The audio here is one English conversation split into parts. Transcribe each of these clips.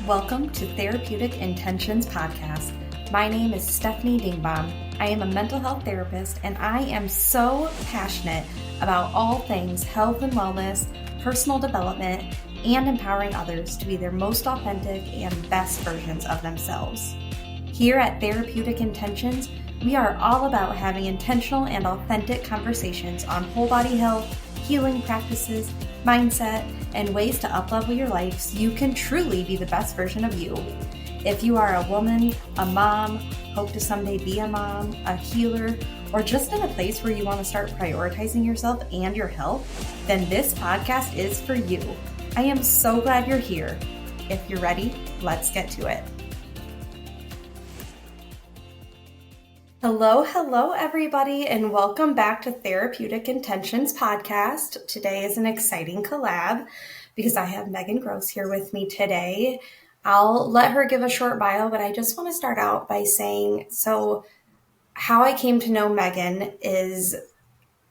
Welcome to Therapeutic Intentions Podcast. My name is Stephanie Dingbaum. I am a mental health therapist, and I am so passionate about all things health and wellness, personal development, and empowering others to be their most authentic and best versions of themselves. Here at Therapeutic Intentions, we are all about having intentional and authentic conversations on whole body health, healing practices, mindset, and ways to uplevel your life so you can truly be the best version of you. If you are a woman, a mom, hope to someday be a mom, a healer, or just in a place where you want to start prioritizing yourself and your health, then this podcast is for you. I am so glad you're here. If you're ready, let's get to it. Hello, everybody, and welcome back to Therapeutic Intentions Podcast. Today is an exciting collab because I have Megan Gross here with me today. I'll let her give a short bio, but I just want to start out by saying, so how I came to know Megan is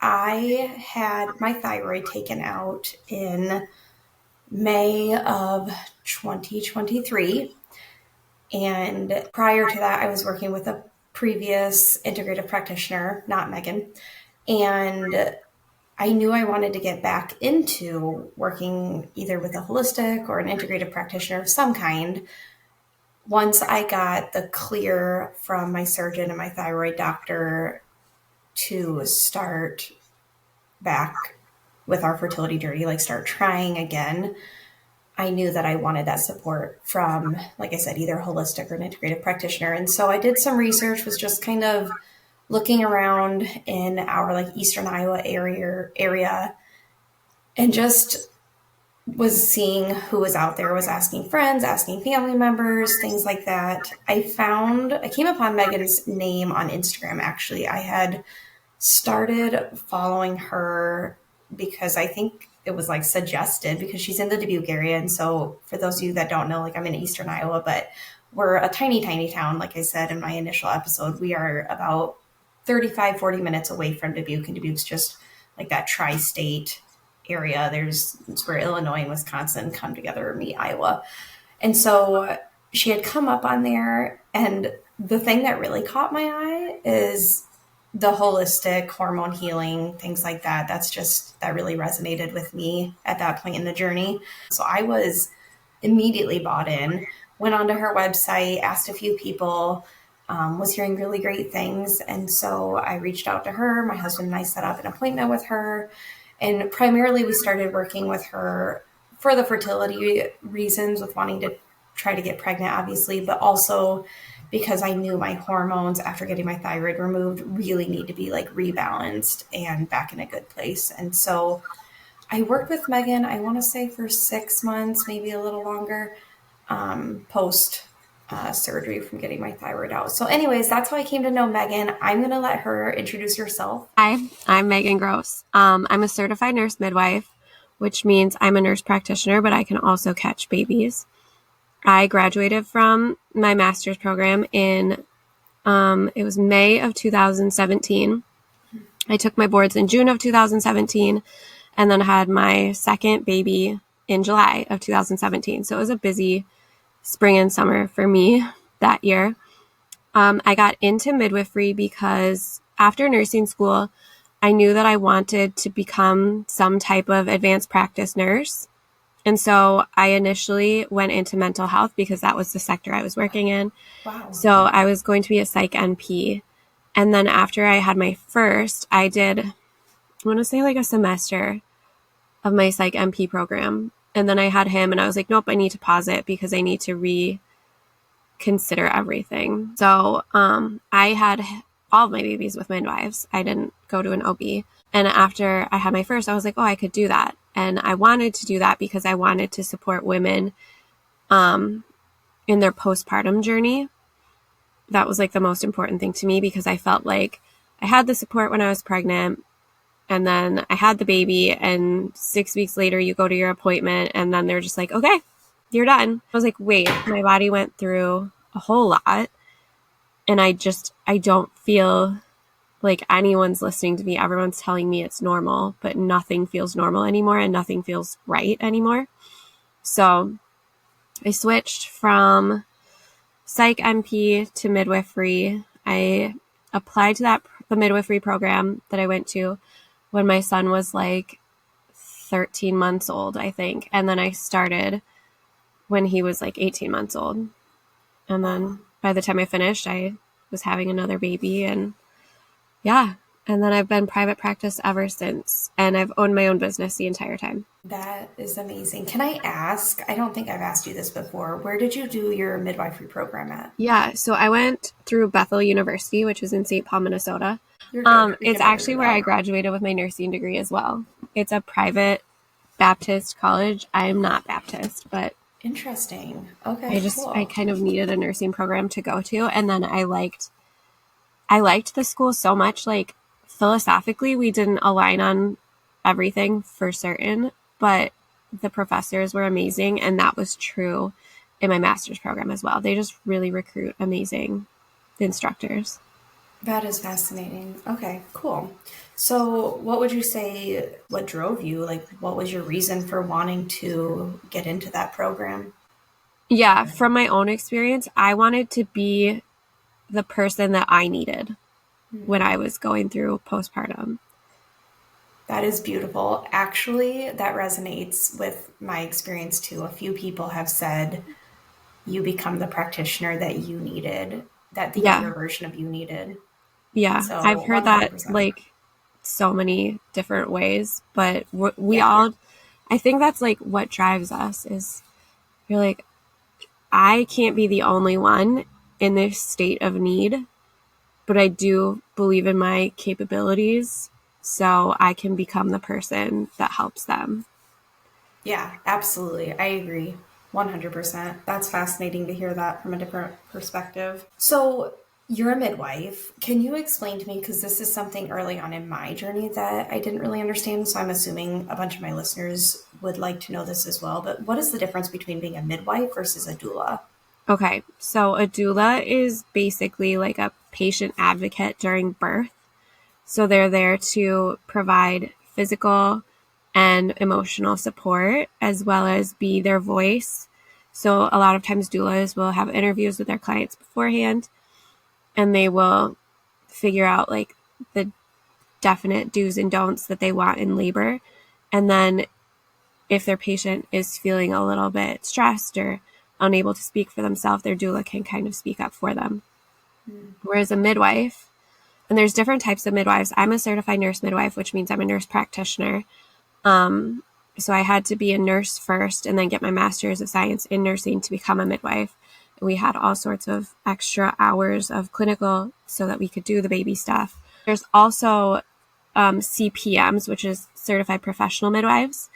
I had my thyroid taken out in May of 2023. And prior to that, I was working with a previous integrative practitioner, not Megan. And I knew I wanted to get back into working either with a holistic or an integrative practitioner of some kind once I got the clear from my surgeon and my thyroid doctor to start back with our fertility journey, like start trying again. I knew that I wanted that support from, like I said, either a holistic or an integrative practitioner. And so I did some research, was just kind of looking around in our like Eastern Iowa area and just was seeing who was out there, was asking friends, asking family members, things like that. I came upon Megan's name on Instagram. Actually, I had started following her because I think it was like suggested because she's in the Dubuque area. And so for those of you that don't know, like I'm in Eastern Iowa, but we're a tiny, tiny town. Like I said in my initial episode, we are about 35, 40 minutes away from Dubuque. And Dubuque's just like that tri-state area. It's where Illinois and Wisconsin come together to meet Iowa. And so she had come up on there. And the thing that really caught my eye is the holistic hormone healing, things like that. That really resonated with me at that point in the journey. So I was immediately bought in, went onto her website, asked a few people, was hearing really great things. And so I reached out to her. My husband and I set up an appointment with her. And primarily we started working with her for the fertility reasons, with wanting to try to get pregnant, obviously, but also because I knew my hormones after getting my thyroid removed really need to be like rebalanced and back in a good place. And so I worked with Megan, I want to say for 6 months, maybe a little longer, post surgery from getting my thyroid out. So anyways, that's how I came to know Megan. I'm going to let her introduce herself. Hi, I'm Megan Gross. I'm a certified nurse midwife, which means I'm a nurse practitioner, but I can also catch babies. I graduated from my master's program in, it was May of 2017. I took my boards in June of 2017 and then had my second baby in July of 2017. So it was a busy spring and summer for me that year. I got into midwifery because after nursing school, I knew that I wanted to become some type of advanced practice nurse. And so I initially went into mental health because that was the sector I was working in. Wow. So I was going to be a psych NP. And then after I had my first, I did, I want to say like a semester of my psych NP program. And then I had him and I was like, nope, I need to pause it because I need to reconsider everything. So I had all of my babies with midwives. I didn't go to an OB. And after I had my first, I was like, oh, I could do that. And I wanted to do that because I wanted to support women in their postpartum journey. That was like the most important thing to me because I felt like I had the support when I was pregnant and then I had the baby and 6 weeks later you go to your appointment and then they're just like, okay, you're done. I was like, wait, my body went through a whole lot and I don't feel like anyone's listening to me. Everyone's telling me it's normal, but nothing feels normal anymore and nothing feels right anymore. So I switched from psych NP to midwifery. I applied to the midwifery program that I went to when my son was like 13 months old, I think. And then I started when he was like 18 months old. And then by the time I finished, I was having another baby, and yeah. And then I've been private practice ever since, and I've owned my own business the entire time. That is amazing. Can I ask, I don't think I've asked you this before, where did you do your midwifery program at? Yeah, so I went through Bethel University, which is in St. Paul, Minnesota. You're good. We It's can edit actually it where I out. graduated with my nursing degree as well. It's a private Baptist college. I am not Baptist, but Interesting. Okay, I cool. kind of needed a nursing program to go to, and then I liked the school so much. Like, philosophically, we didn't align on everything for certain, but the professors were amazing, and that was true in my master's program as well. They just really recruit amazing instructors. That is fascinating. Okay, cool. So, what would you say, what drove you? Like, what was your reason for wanting to get into that program? Yeah, from my own experience, I wanted to be the person that I needed when I was going through postpartum. That is beautiful. Actually, that resonates with my experience too. A few people have said you become the practitioner that you needed, that the Yeah, younger version of you needed. yeah. I've So, heard that 100%. like so many different ways, but we Yeah. all, I think that's like what drives us is you're like, I can't be the only one in this state of need, but I do believe in my capabilities, so I can become the person that helps them. Yeah, absolutely. I agree. 100%. That's fascinating to hear that from a different perspective. So, you're a midwife. Can you explain to me, because this is something early on in my journey that I didn't really understand, so I'm assuming a bunch of my listeners would like to know this as well, but what is the difference between being a midwife versus a doula? Okay, so a doula is basically like a patient advocate during birth. So they're there to provide physical and emotional support as well as be their voice. So a lot of times doulas will have interviews with their clients beforehand, and they will figure out like the definite do's and don'ts that they want in labor. And then if their patient is feeling a little bit stressed or unable to speak for themselves, their doula can kind of speak up for them. Whereas a midwife, and there's different types of midwives. I'm a certified nurse midwife, which means I'm a nurse practitioner. So I had to be a nurse first and then get my master's of science in nursing to become a midwife. And we had all sorts of extra hours of clinical so that we could do the baby stuff. There's also CPMs, which is certified professional midwives,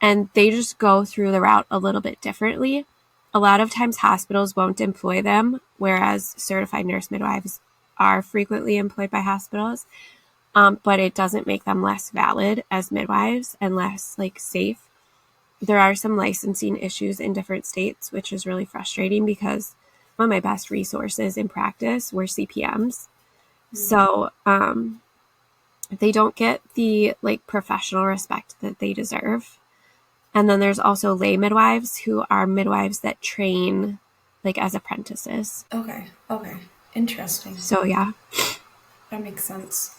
and they just go through the route a little bit differently. A lot of times hospitals won't employ them, whereas certified nurse midwives are frequently employed by hospitals. But it doesn't make them less valid as midwives and less like safe. There are some licensing issues in different states, which is really frustrating because one of my best resources in practice were CPMs. So they don't get the like professional respect that they deserve. And then there's also lay midwives who are midwives that train like as apprentices. Okay, okay. Interesting. So yeah. That makes sense.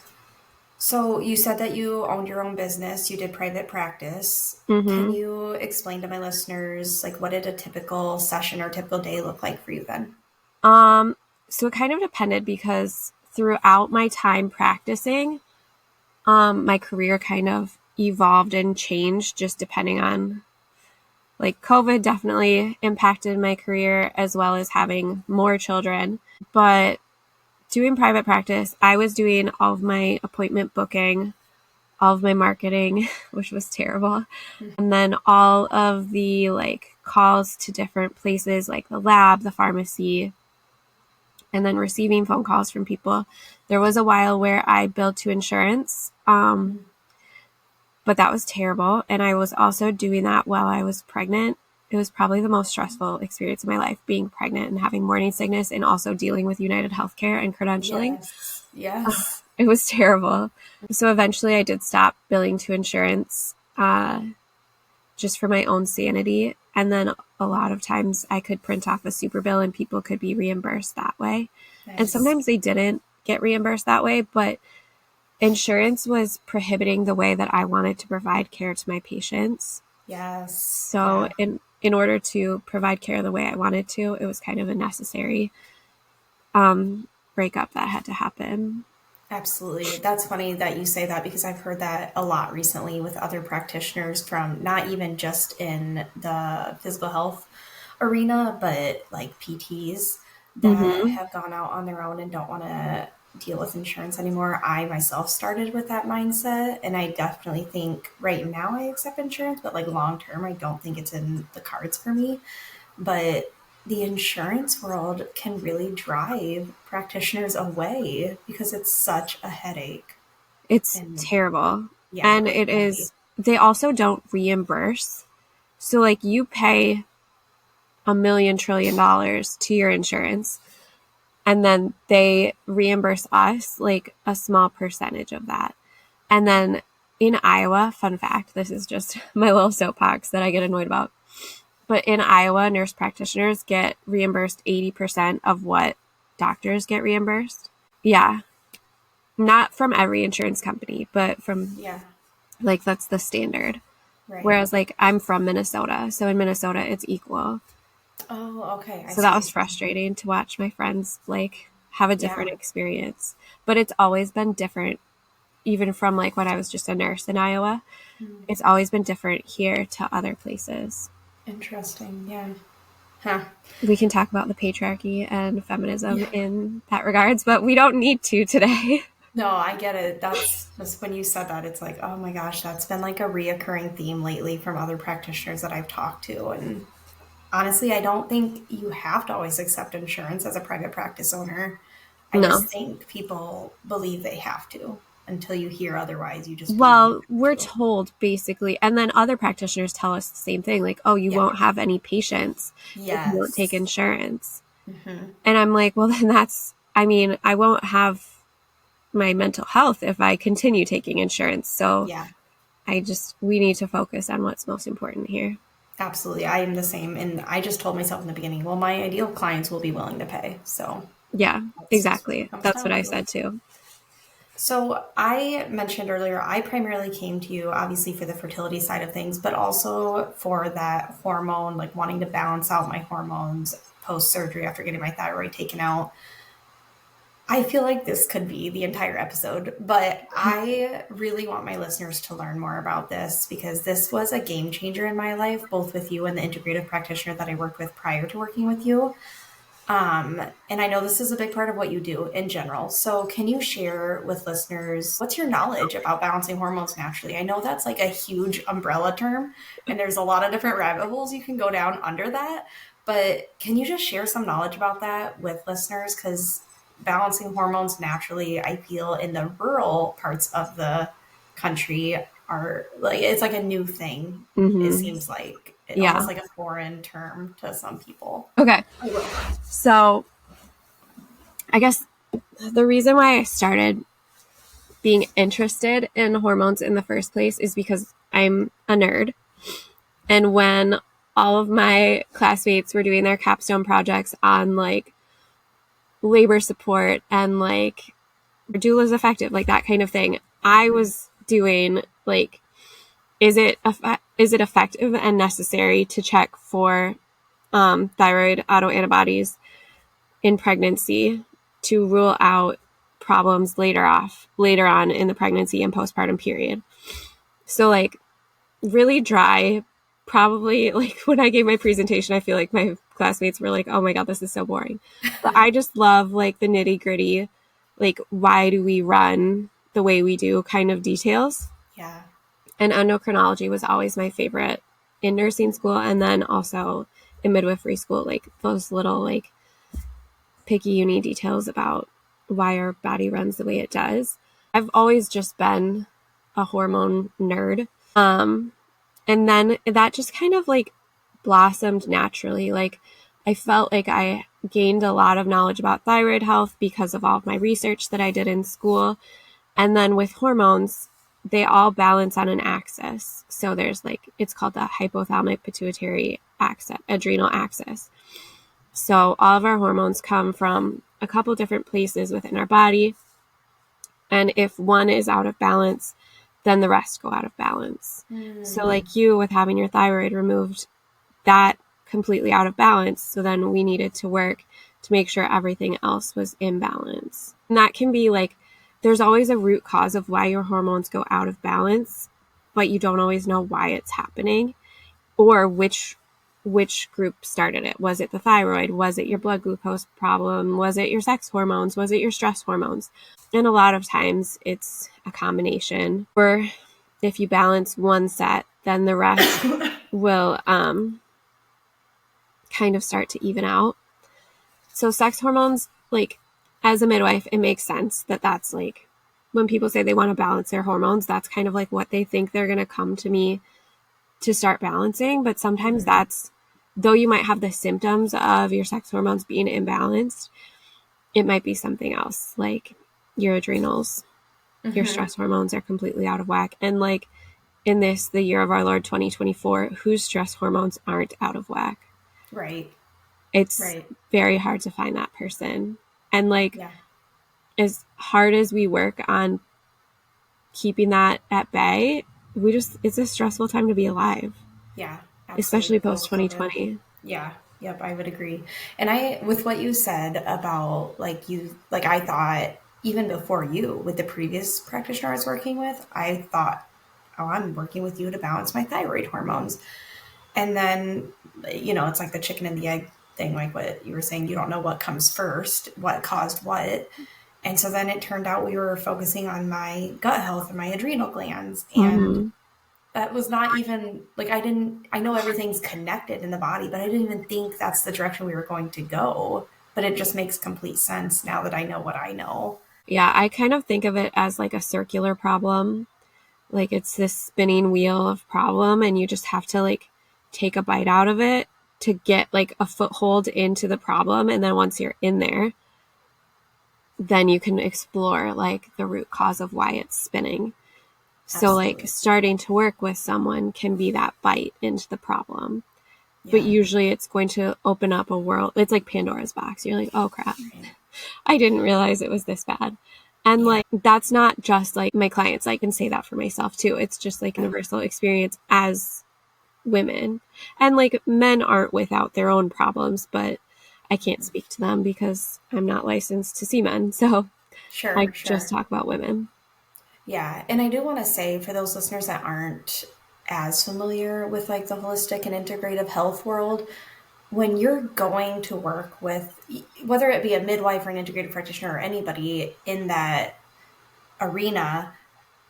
So you said that you owned your own business, you did private practice. Can hmm you explain to my listeners, like, what did a typical session or typical day look like for you then? Um, so it kind of depended because throughout my time practicing, my career kind of evolved and changed just depending on like COVID definitely impacted my career as well as having more children. But doing private practice, I was doing all of my appointment booking, all of my marketing, which was terrible. And then all of the like calls to different places like the lab, the pharmacy, and then receiving phone calls from people. There was a while where I billed to insurance, but that was terrible. And I was also doing that while I was pregnant. It was probably the most stressful experience of my life, being pregnant and having morning sickness and also dealing with United Healthcare and credentialing. Yes, yes. It was terrible. So eventually I did stop billing to insurance just for my own sanity. And then a lot of times I could print off a super bill and people could be reimbursed that way. And Nice. sometimes they didn't get reimbursed that way, but insurance was prohibiting the way that I wanted to provide care to my patients. Yes. So Yeah. in order to provide care the way I wanted to, it was kind of a necessary breakup that had to happen. Absolutely. That's funny that you say that because I've heard that a lot recently with other practitioners from not even just in the physical health arena, but like PTs that Mm-hmm. have gone out on their own and don't want to deal with insurance anymore. I myself started with that mindset, and I definitely think right now I accept insurance, but like long term, I don't think it's in the cards for me. But the insurance world can really drive practitioners away because it's such a headache. It's And terrible. yeah, And it it can be. is, they also don't reimburse. So, like, you pay $1 million trillion to your insurance, and then they reimburse us like a small percentage of that. And then in Iowa, fun fact, this is just my little soapbox that I get annoyed about. But in Iowa, nurse practitioners get reimbursed 80% of what doctors get reimbursed. Yeah. Not from every insurance company, but from Yeah, like that's the standard. right. Whereas like I'm from Minnesota. So in Minnesota, it's equal. Oh, okay. I So that see. was frustrating to watch my friends like have a different Yeah. experience. But it's always been different, even from like when I was just a nurse in Iowa. Hmm. It's always been different here to other places. Interesting. Yeah. Huh. We can talk about the patriarchy and feminism Yeah. in that regards, but we don't need to today. No, I get it. That's just when you said that, it's like, oh my gosh, that's been like a reoccurring theme lately from other practitioners that I've talked to. And honestly, I don't think you have to always accept insurance as a private practice owner. I No. just think people believe they have to until you hear otherwise. You just believe you Well, have we're to. told basically, and then other practitioners tell us the same thing like, oh, you Yeah. won't have any patients if you don't take Yes. insurance. Hmm. And I'm like, well, then that's, I mean, I won't have my mental health if I continue taking insurance. So Yeah, we need to focus on what's most important here. absolutely. I am the same. And I just told myself in the beginning, well, my ideal clients will be willing to pay. So Yeah, that's just what it exactly. comes That's what down I to. said too. So I mentioned earlier, I primarily came to you obviously for the fertility side of things, but also for that hormone, like wanting to balance out my hormones post surgery after getting my thyroid taken out. I feel like this could be the entire episode, but I really want my listeners to learn more about this because this was a game changer in my life, both with you and the integrative practitioner that I worked with prior to working with you. And I know this is a big part of what you do in general. So, can you share with listeners what's your knowledge about balancing hormones naturally? I know that's like a huge umbrella term, and there's a lot of different rabbit holes you can go down under that. But can you just share some knowledge about that with listeners? Because balancing hormones naturally, I feel in the rural parts of the country are like it's like a new thing. It Hmm. seems like it Yeah. almost like a foreign term to some people. Okay. So I guess the reason why I started being interested in hormones in the first place is because I'm a nerd. And when all of my classmates were doing their capstone projects on like labor support and like doula's effective, like that kind of thing, I was doing like, is it effective and necessary to check for thyroid autoantibodies in pregnancy to rule out problems later on in the pregnancy and postpartum period. So like really dry, probably like when I gave my presentation, I feel like my classmates were like, oh my God, this is so boring. But I just love like the nitty gritty, like why do we run the way we do kind of details. Yeah. And endocrinology was always my favorite in nursing school and then also in midwifery school, like those little like picky uni details about why our body runs the way it does. I've always just been a hormone nerd. And then that just kind of like blossomed naturally. Like I felt like I gained a lot of knowledge about thyroid health because of all of my research that I did in school. And then with hormones, they all balance on an axis. So there's like, it's called the hypothalamic pituitary axis, adrenal axis. So all of our hormones come from a couple different places within our body. And if one is out of balance, then the rest go out of balance. So like you with having your thyroid removed, that completely out of balance. So then we needed to work to make sure everything else was in balance. And that can be like, there's always a root cause of why your hormones go out of balance, but you don't always know why it's happening or which group started it. Was it the thyroid? Was it your blood glucose problem? Was it your sex hormones? Was it your stress hormones? And a lot of times it's a combination. Or if you balance one set, then the rest will kind of start to even out. So sex hormones, like as a midwife, it makes sense that that's like when people say they want to balance their hormones, that's kind of like what they think they're going to come to me to start balancing. But sometimes that's, though you might have the symptoms of your sex hormones being imbalanced, it might be something else, like your adrenals, your stress hormones are completely out of whack. And like in this, the year of our Lord 2024, whose stress hormones aren't out of whack? Right. It's very hard to find that person. And like, as hard as we work on keeping that at bay, it's a stressful time to be alive. Yeah. Absolutely. Especially post 2020. Yeah. Yep. I would agree. And with what you said about I thought even before you with the previous practitioner I was working with, I thought, oh, I'm working with you to balance my thyroid hormones. And then, it's like the chicken and the egg thing, like what you were saying, you don't know what comes first, what caused what. And so then it turned out we were focusing on my gut health and my adrenal glands. And that was not even I know everything's connected in the body, but I didn't even think that's the direction we were going to go. But it just makes complete sense now that I know what I know. Yeah, I kind of think of it as like a circular problem. Like it's this spinning wheel of problem, and you just have to like take a bite out of it to get like a foothold into the problem. And then once you're in there, then you can explore like the root cause of why it's spinning. So like starting to work with someone can be that bite into the problem. Yeah. But usually it's going to open up a world. It's like Pandora's box. You're like, oh crap, I didn't realize it was this bad. And like, that's not just like my clients. I can say that for myself too. It's just like universal experience as women. And like men aren't without their own problems, but I can't speak to them because I'm not licensed to see men. So I just talk about women. Yeah. And I do want to say for those listeners that aren't as familiar with like the holistic and integrative health world, when you're going to work with, whether it be a midwife or an integrative practitioner or anybody in that arena,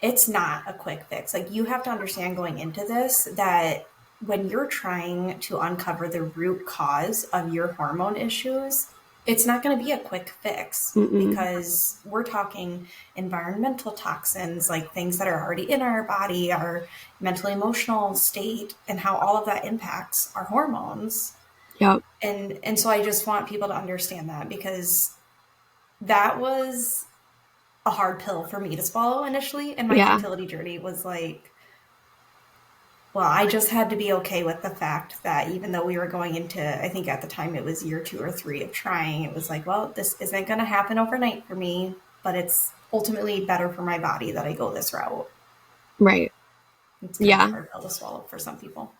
it's not a quick fix. Like you have to understand going into this that when you're trying to uncover the root cause of your hormone issues, it's not going to be a quick fix because we're talking environmental toxins, like things that are already in our body, our mental emotional state, and how all of that impacts our hormones. Yep. And so I just want people to understand that because that was a hard pill for me to swallow initially. And my fertility journey was like, well, I just had to be okay with the fact that even though we were going into, I think at the time it was year 2 or 3 of trying, it was like, well, this isn't going to happen overnight for me, but it's ultimately better for my body that I go this route. Right. It's kind of a hard pill to swallow for some people.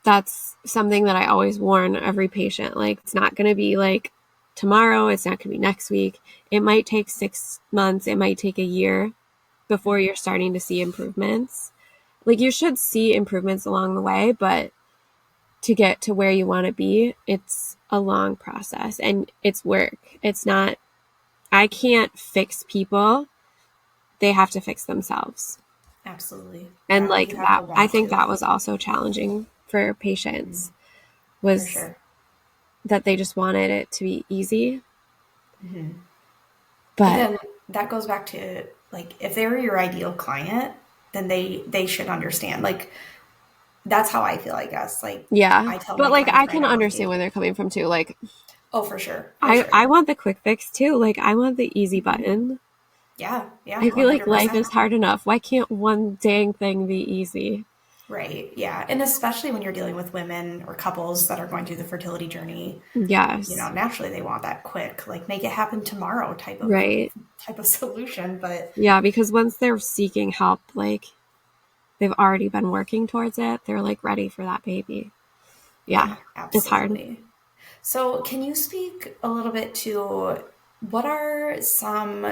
That's something that I always warn every patient. Like, it's not going to be like tomorrow. It's not going to be next week. It might take 6 months. It might take a year before you're starting to see improvements. Like you should see improvements along the way, but to get to where you want to be, it's a long process and it's work. It's not, I can't fix people. They have to fix themselves. Absolutely. And like that, I think that was also challenging for patients was that they just wanted it to be easy. But then that goes back to like, if they were your ideal client, then they should understand. Like, that's how I feel, I guess. Like, I tell but like, I can understand where they're coming from too. Like, oh, for sure. I want the quick fix too. Like, I want the easy button. Yeah, yeah, I feel like life 100%. is hard enough. Why can't one dang thing be easy? Right. Yeah. And especially when you're dealing with women or couples that are going through the fertility journey, Yes. naturally they want that quick, like make it happen tomorrow Right. type of solution. But Yeah, because once they're seeking help, like they've already been working towards it, they're like ready for that baby. Yeah, yeah, it's hard. absolutely. So can you speak a little bit to what are some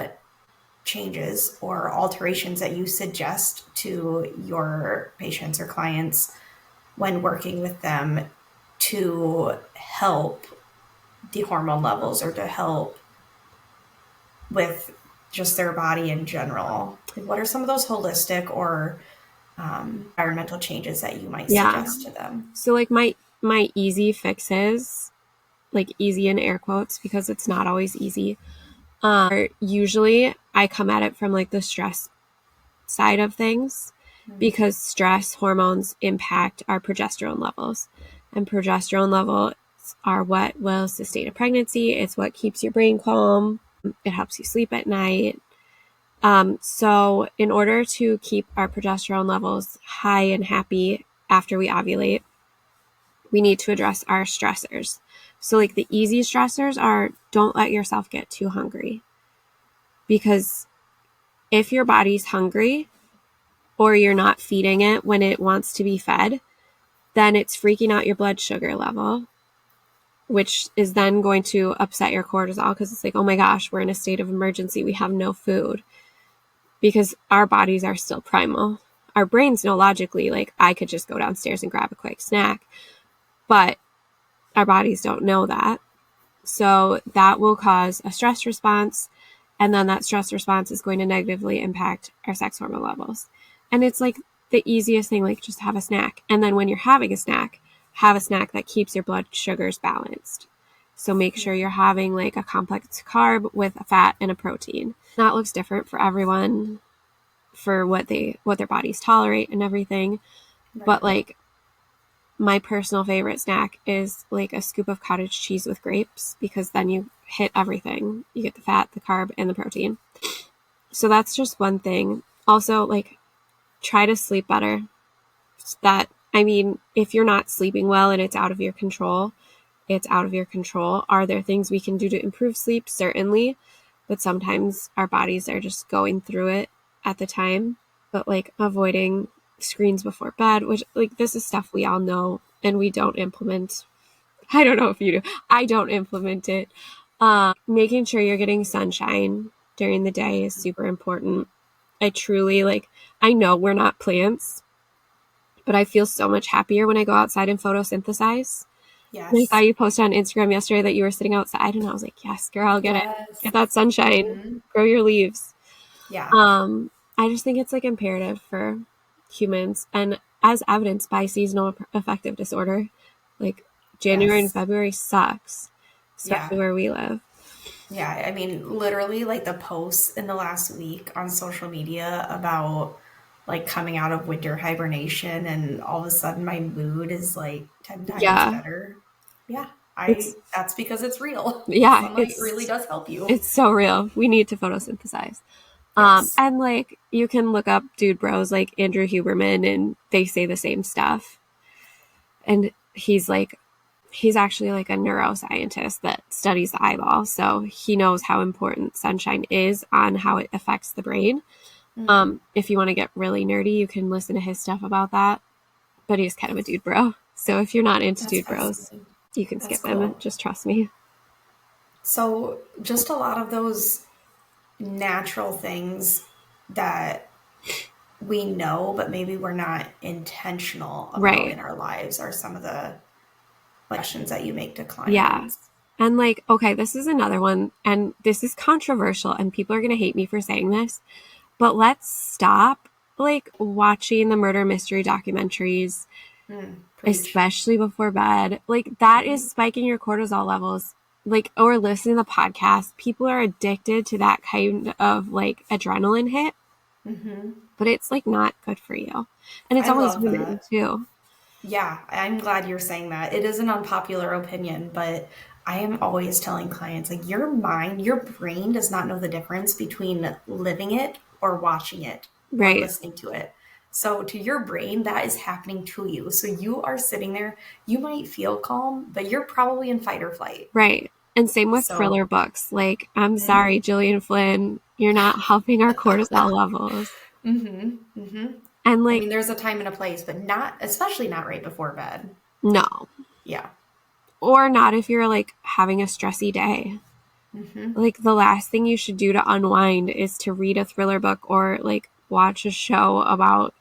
changes or alterations that you suggest to your patients or clients when working with them to help the hormone levels or to help with just their body in general? Like, what are some of those holistic or environmental changes that you might Yeah. suggest to them? So like my easy fixes, like easy in air quotes because it's not always easy. Usually I come at it from like the stress side of things because stress hormones impact our progesterone levels. And progesterone levels are what will sustain a pregnancy. It's what keeps your brain calm. It helps you sleep at night. So in order to keep our progesterone levels high and happy after we ovulate, we need to address our stressors. So like the easy stressors are don't let yourself get too hungry because if your body's hungry or you're not feeding it when it wants to be fed, then it's freaking out your blood sugar level, which is then going to upset your cortisol because it's like, oh my gosh, we're in a state of emergency. We have no food because our bodies are still primal. Our brains know logically, like, I could just go downstairs and grab a quick snack, but our bodies don't know that. So that will cause a stress response. And then that stress response is going to negatively impact our sex hormone levels. And it's like the easiest thing, like just have a snack. And then when you're having a snack, have a snack that keeps your blood sugars balanced. So make sure you're having like a complex carb with a fat and a protein. That looks different for everyone for what their bodies tolerate and everything. But Right. like my personal favorite snack is like a scoop of cottage cheese with grapes because then you hit everything. You get the fat, the carb, and the protein. So that's just one thing. Also, like try to sleep better. I mean, if you're not sleeping well and it's out of your control, it's out of your control. Are there things we can do to improve sleep? Certainly. But sometimes our bodies are just going through it at the time. But like avoiding screens before bed, which like this is stuff we all know and we don't implement. I don't know if you do. I don't implement it. Making sure you're getting sunshine during the day is super important. I truly like, I know we're not plants, but I feel so much happier when I go outside and photosynthesize. And I saw Yes. you post on Instagram yesterday that you were sitting outside, and I was like, yes, girl, get it. Yes. Get that sunshine. Hmm. Grow your leaves. Yeah. I just think it's like imperative for humans, and as evidenced by seasonal affective disorder, like January and Yes. February sucks, Yeah. especially where we live. Yeah. I mean, literally, like the posts in the last week on social media about like coming out of winter hibernation, and all of a sudden my mood is like 10 times Yeah, better. Yeah. it's That's because it's real. yeah, Sunlight really does help you. it's so real. We need to photosynthesize. Yes. And like you can look up dude bros like Andrew Huberman, and they say the same stuff. And he's actually like a neuroscientist that studies the eyeball, so he knows how important sunshine is on how it affects the brain. Hmm. If you want to get really nerdy, you can listen to his stuff about that. But he's kind of a dude bro, so if you're not into That's dude bros, fascinating. you can That's skip him. cool. Just trust me. So, just a lot of those natural things that we know, but maybe we're not intentional about Right. in our lives are some of the questions that you make to Yeah. clients. And like, okay, this is another one, and this is controversial, and people are going to hate me for saying this, but let's stop like watching the murder mystery documentaries, Preach. especially before bed. Like, that is Hmm. spiking your cortisol levels. Like, or listening to podcasts. People are addicted to that kind of like adrenaline hit, Hmm. but it's like not good for you. And it's I always love women that. too. Yeah, I'm glad you're saying that. It is an unpopular opinion, but I am always telling clients, like, your mind, your brain does not know the difference between living it or watching it or Right. listening to it. So to your brain, that is happening to you. So you are sitting there, you might feel calm, but you're probably in fight or flight. Right. And same with So, thriller books. Like, I'm mm-hmm, sorry, Gillian Flynn, you're not helping our cortisol levels. mm-hmm, mm-hmm. And I like, mean, there's a time and a place, but not, especially not right before bed. no. Yeah. Or not if you're like having a stressy day. Mm-hmm. Like, the last thing you should do to unwind is to read a thriller book or like watch a show about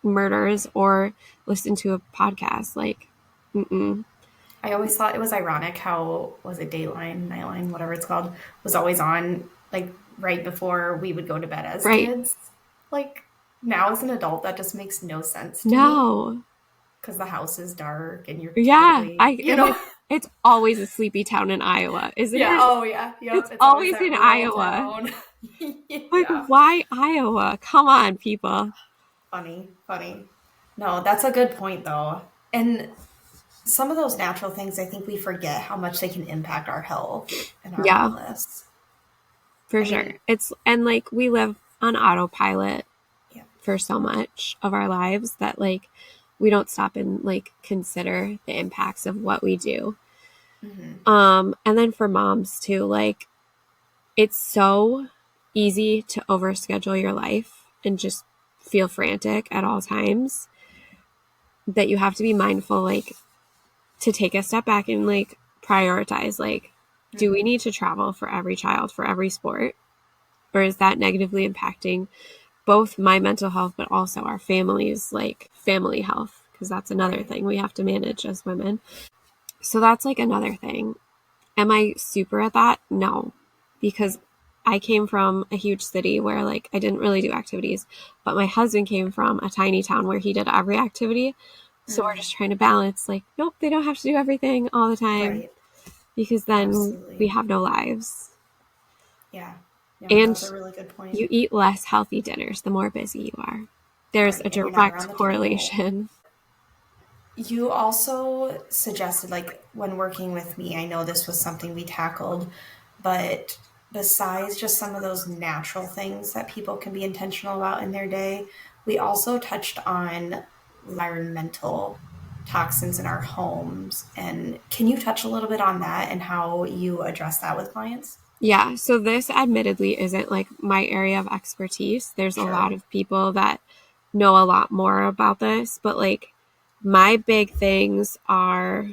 murders or listen to a podcast. Like, mm-mm. I always thought it was ironic how was it Dateline, Nightline, whatever it's called, was always on like right before we would go to bed as Right. kids. Like now as an adult, that just makes no sense to me No. because the house is dark and you're Yeah. typically, you And know, like, it's always a sleepy town in Iowa, isn't yeah, it? oh yeah, It's yep. It's always always that in rural Iowa. town. Like, Yeah, why Iowa? Come on, people. funny, funny. No, that's a good point though. And some of those natural things, I think we forget how much they can impact our health and our Yeah, wellness. for I sure. mean, And like, we live on autopilot yeah. for so much of our lives that like we don't stop and like consider the impacts of what we do. Mm-hmm. And then for moms too, like, it's so easy to overschedule your life and just feel frantic at all times that you have to be mindful, like, to take a step back and like prioritize, like, do we Mm-hmm. need to travel for every child for every sport, or is that negatively impacting both my mental health but also our family's like family health, because that's another Right. thing we have to manage as women. So that's like another thing. Am I super at that? No, because Right. I came from a huge city where like I didn't really do activities, but my husband came from a tiny town where he did every activity. So we're Mm. just trying to balance, like, nope, they don't have to do everything all the time, Right. because then we Absolutely. have no lives. Yeah. No, And that's a really good point. you eat less healthy dinners the more busy you are. There's a Right. And you're not direct around the table. correlation. You also suggested, like, when working with me, I know this was something we tackled, but besides just some of those natural things that people can be intentional about in their day, we also touched on environmental toxins in our homes. And can you touch a little bit on that and how you address that with clients? Yeah, so this admittedly isn't like my area of expertise. There's a lot Sure. of people that know a lot more about this, but like, my big things are,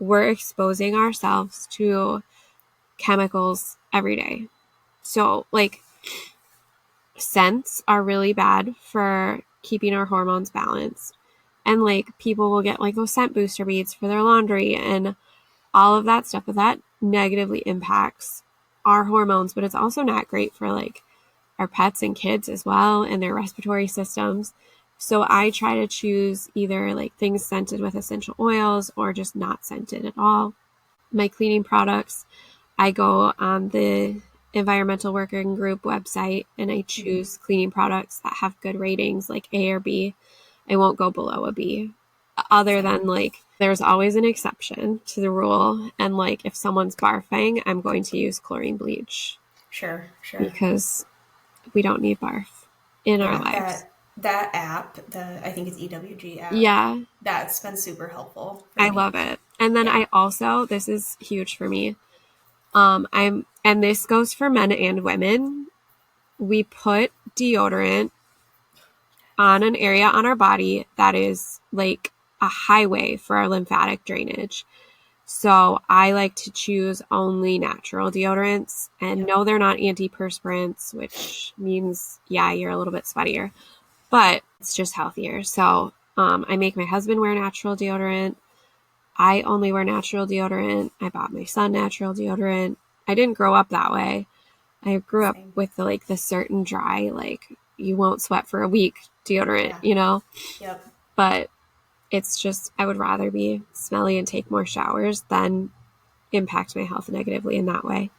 we're exposing ourselves to chemicals every day. So like, scents are really bad for keeping our hormones balanced. And like, people will get like those scent booster beads for their laundry and all of that stuff, but that negatively impacts our hormones. But it's also not great for like our pets and kids as well and their respiratory systems. So I try to choose either like things scented with essential oils or just not scented at all. My cleaning products, I go on the Environmental Working Group website and I Mm-hmm. choose cleaning products that have good ratings, like A or B. I won't go below a B. Other Same. than like, there's always an exception to the rule. And like, if someone's barfing, I'm going to use chlorine bleach Sure. Sure. because we don't need barf in our Yeah, lives. that app, the I think it's EWG app, Yeah, that's been super helpful for I me. love it. And then Yeah. I also, this is huge for me. And this goes for men and women. We put deodorant on an area on our body that is like a highway for our lymphatic drainage. So I like to choose only natural deodorants, and Yep. no, they're not antiperspirants, which means, yeah, you're a little bit sweatier, but it's just healthier. So I make my husband wear natural deodorant. I only wear natural deodorant. I bought my son natural deodorant. I didn't grow up that way. I grew up Same. with the certain dry, like, you won't sweat for a week deodorant, Yeah. you know? Yep. But it's just, I would rather be smelly and take more showers than impact my health negatively in that way.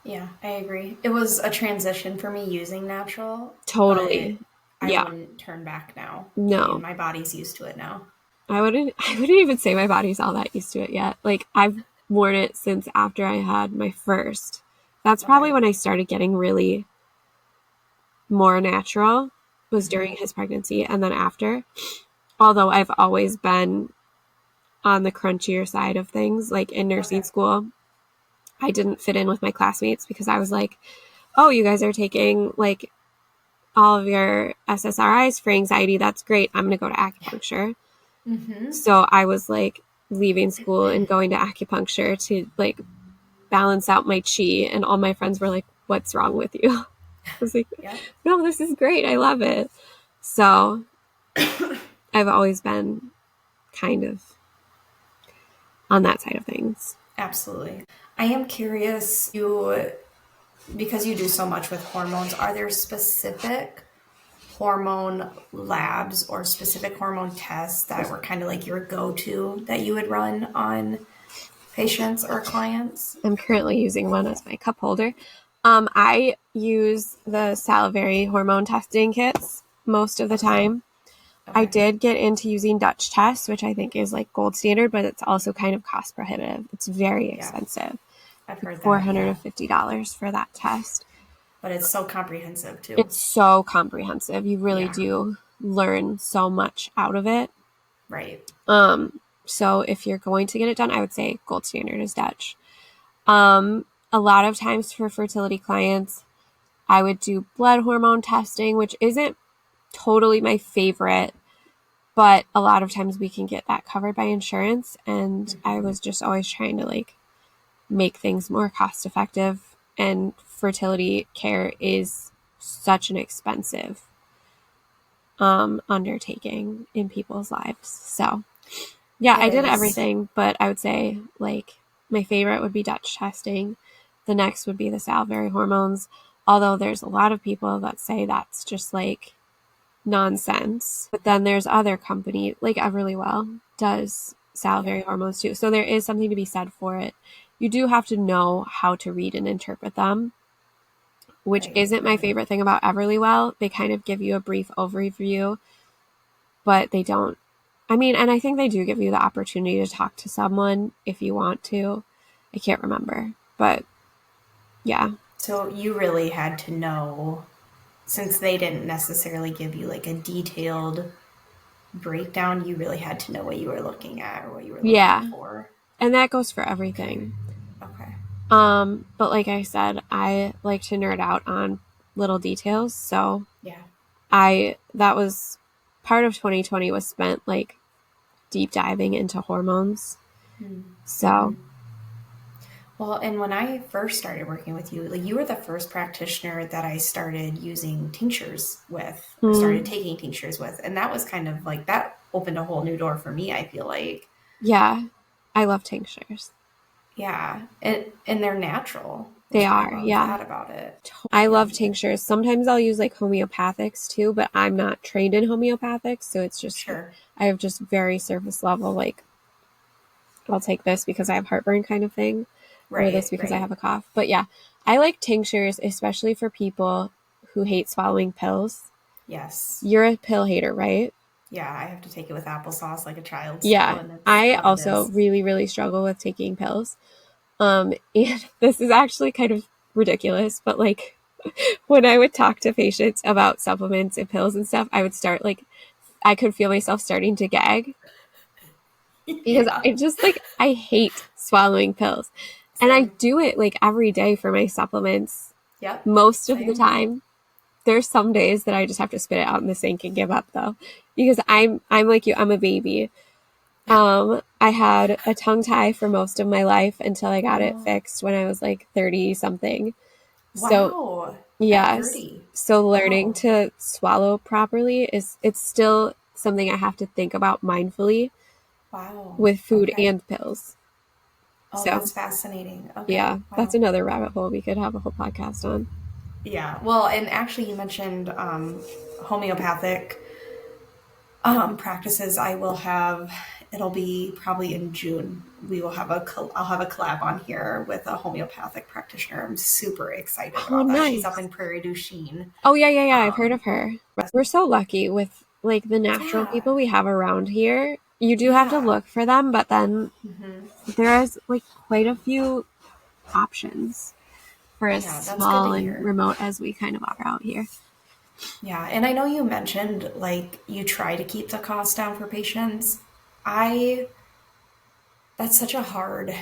Yeah, I agree. It was a transition for me using natural, but Totally. I Yeah. wouldn't turn back now. I mean, No. my body's used to it now. I wouldn't even say my body's all that used to it yet. Like, I've worn it since after I had my first. That's probably when I started getting really more natural, was during his pregnancy and then after. Although I've always been on the crunchier side of things, like in nursing school, I didn't fit in with my classmates because I was like, oh, you guys are taking like all of your SSRIs for anxiety. That's great. I'm going to go to acupuncture. So I was like leaving school and going to acupuncture to like balance out my chi. And all my friends were like, what's wrong with you? I was like, no, this is great. I love it. So I've always been kind of on that side of things. Absolutely. I am curious, because you do so much with hormones, are there specific hormone labs or specific hormone tests that were kind of like your go-to that you would run on patients or clients? I'm currently using one as my cup holder. I use the salivary hormone testing kits most of the time. I did get into using Dutch tests, which I think is like gold standard, but it's also kind of cost prohibitive. It's very expensive. I've heard that. $450 for that test. But it's so comprehensive too. It's so comprehensive. You really do learn so much out of it. Right. So if you're going to get it done, I would say gold standard is Dutch. A lot of times for fertility clients, I would do blood hormone testing, which isn't totally my favorite, but a lot of times we can get that covered by insurance. And I was just always trying to like make things more cost effective. And fertility care is such an expensive undertaking in people's lives. So yeah, I did everything, but I would say like my favorite would be Dutch testing. The next would be the salivary hormones. Although there's a lot of people that say that's just like nonsense. But then there's other company like Everlywell does salivary hormones too. So there is something to be said for it. You do have to know how to read and interpret them, which isn't my favorite thing about Everlywell. They kind of give you a brief overview, but they don't. I mean, and I think they do give you the opportunity to talk to someone if you want to. I can't remember, but yeah. So you really had to know, since they didn't necessarily give you like a detailed breakdown, you really had to know what you were looking at or what you were looking for. And that goes for everything. Okay. But like I said, I like to nerd out on little details. So that was part of 2020 was spent like deep diving into hormones. So. Well, and when I first started working with you, like you were the first practitioner that I started using tinctures with, started taking tinctures with. And that was kind of like, that opened a whole new door for me, I feel like. Yeah, I love tinctures. Yeah, and they're natural. They are, yeah. That about it. I love tinctures. Sometimes I'll use like homeopathics too, but I'm not trained in homeopathics, so it's just I have just very surface level like I'll take this because I have heartburn kind of thing, or this because I have a cough. But yeah, I like tinctures, especially for people who hate swallowing pills. Yes. You're a pill hater, right? Yeah, I have to take it with applesauce like a child. Yeah, I also really, really struggle with taking pills. And this is actually kind of ridiculous, but like when I would talk to patients about supplements and pills and stuff, I would start like, I could feel myself starting to gag because I just like, I hate swallowing pills. And I do it like every day for my supplements. Most of the time. There's some days that I just have to spit it out in the sink and give up though, because I'm like you, I'm a baby. I had a tongue tie for most of my life until I got it fixed when I was like 30 something. So yes. So learning to swallow properly it's still something I have to think about mindfully. With food and pills. Oh, so, that's fascinating. Okay. Yeah, that's another rabbit hole we could have a whole podcast on. Yeah. Well, and actually you mentioned homeopathic practices. I will have, it'll be probably in June. I'll have a collab on here with a homeopathic practitioner. I'm super excited about that. She's up in Prairie du Chien. Oh yeah. I've heard of her. We're so lucky with like the natural people we have around here. You do have to look for them, but then there is like quite a few options for as small and remote as we kind of are out here. Yeah, and I know you mentioned like you try to keep the cost down for patients. That's such a hard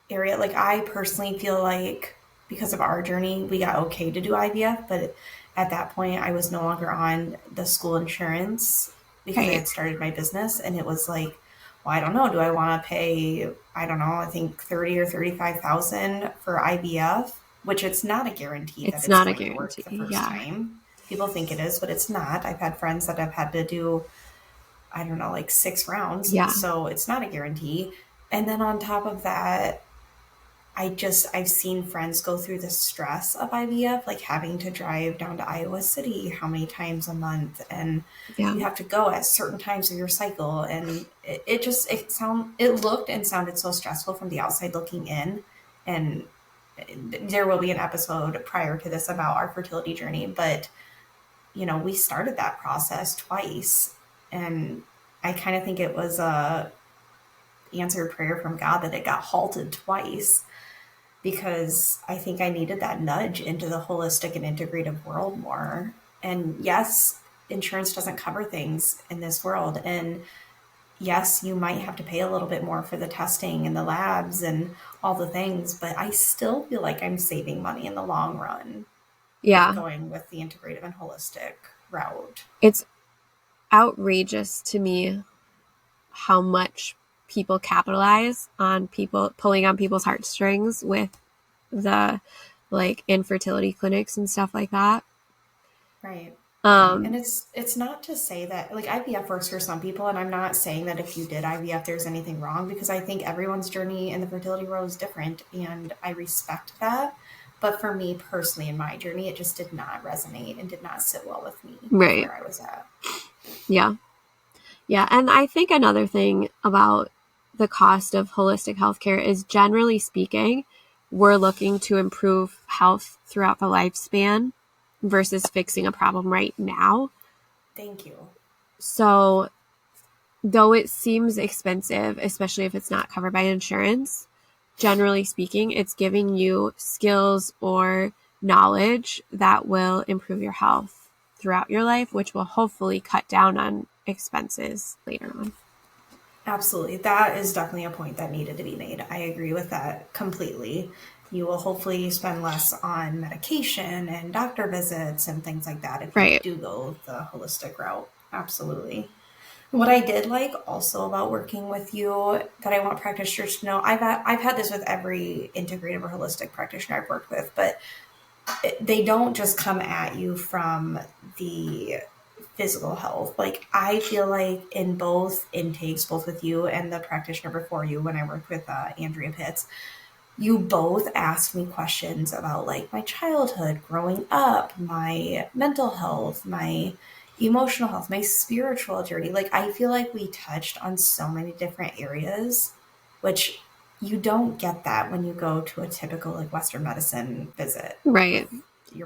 area. Like I personally feel like because of our journey, we got okay to do IVF, but at that point I was no longer on the school insurance because I had started my business, and it was like, well, I don't know, do I want to pay, I don't know, I think 30 or 35,000 for IVF, which it's not a guarantee that it's going to work the first time. People think it is, but it's not. I've had friends that have had to do, I don't know, like 6 rounds. Yeah. So it's not a guarantee. And then on top of that, I've seen friends go through the stress of IVF, like having to drive down to Iowa City how many times a month, and you have to go at certain times of your cycle. And it looked and sounded so stressful from the outside looking in. And there will be an episode prior to this about our fertility journey, but we started that process twice, and I kind of think it was a answered prayer from God that it got halted twice, because I think I needed that nudge into the holistic and integrative world more. And yes, insurance doesn't cover things in this world. And yes, you might have to pay a little bit more for the testing and the labs and all the things, but I still feel like I'm saving money in the long run. Yeah. Going with the integrative and holistic route. It's outrageous to me how much people capitalize on people pulling on people's heartstrings with the like infertility clinics and stuff like that. Right. And it's not to say that like IVF works for some people, and I'm not saying that if you did IVF there's anything wrong, because I think everyone's journey in the fertility world is different, and I respect that. But for me personally, in my journey, it just did not resonate and did not sit well with me where I was at. Yeah. Yeah. And I think another thing about the cost of holistic healthcare is, generally speaking, we're looking to improve health throughout the lifespan versus fixing a problem right now. Thank you. So though it seems expensive, especially if it's not covered by insurance, generally speaking, it's giving you skills or knowledge that will improve your health throughout your life, which will hopefully cut down on expenses later on. Absolutely. That is definitely a point that needed to be made. I agree with that completely. You will hopefully spend less on medication and doctor visits and things like that if you do go the holistic route. Absolutely. What I did like also about working with you that I want practitioners to know, I've had this with every integrative or holistic practitioner I've worked with, but they don't just come at you from the physical health. Like I feel like in both intakes, both with you and the practitioner before you, when I worked with Andrea Pitts, you both asked me questions about like my childhood, growing up, my mental health, my emotional health, my spiritual journey. Like I feel like we touched on so many different areas, which you don't get that when you go to a typical like Western medicine visit. Right.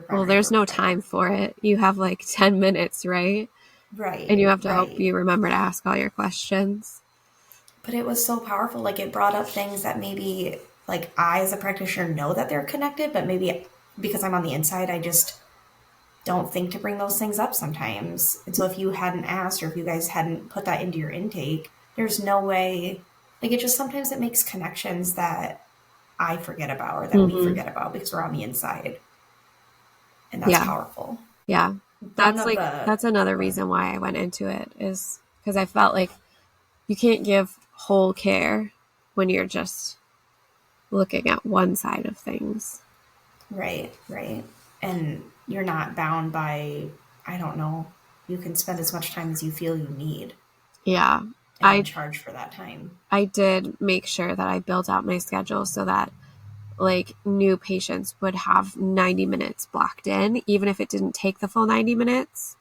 Well, there's no time for it. You have like 10 minutes, right? Right. And you have to hope you remember to ask all your questions. But it was so powerful. Like it brought up things that maybe like I as a practitioner know that they're connected, but maybe because I'm on the inside, I just don't think to bring those things up sometimes. And so if you hadn't asked, or if you guys hadn't put that into your intake, there's no way, like it just, sometimes it makes connections that I forget about, or that we forget about because we're on the inside. And that's powerful. Yeah. That's another reason why I went into it, is because I felt like you can't give whole care when you're just looking at one side of things. Right. And you're not bound by, I don't know, you can spend as much time as you feel you need. Yeah. And charge for that time. I did make sure that I built out my schedule so that like new patients would have 90 minutes blocked in, even if it didn't take the full 90 minutes.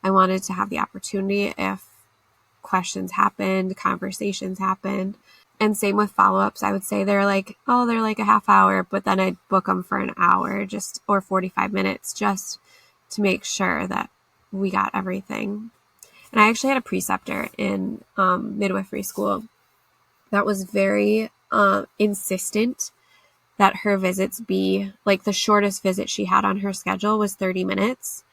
I wanted to have the opportunity if questions happened, conversations happened. And same with follow-ups. I would say they're like a half hour, but then I'd book them for an hour or 45 minutes just to make sure that we got everything. And I actually had a preceptor in midwifery school that was very insistent that her visits be like the shortest visit she had on her schedule was 30 minutes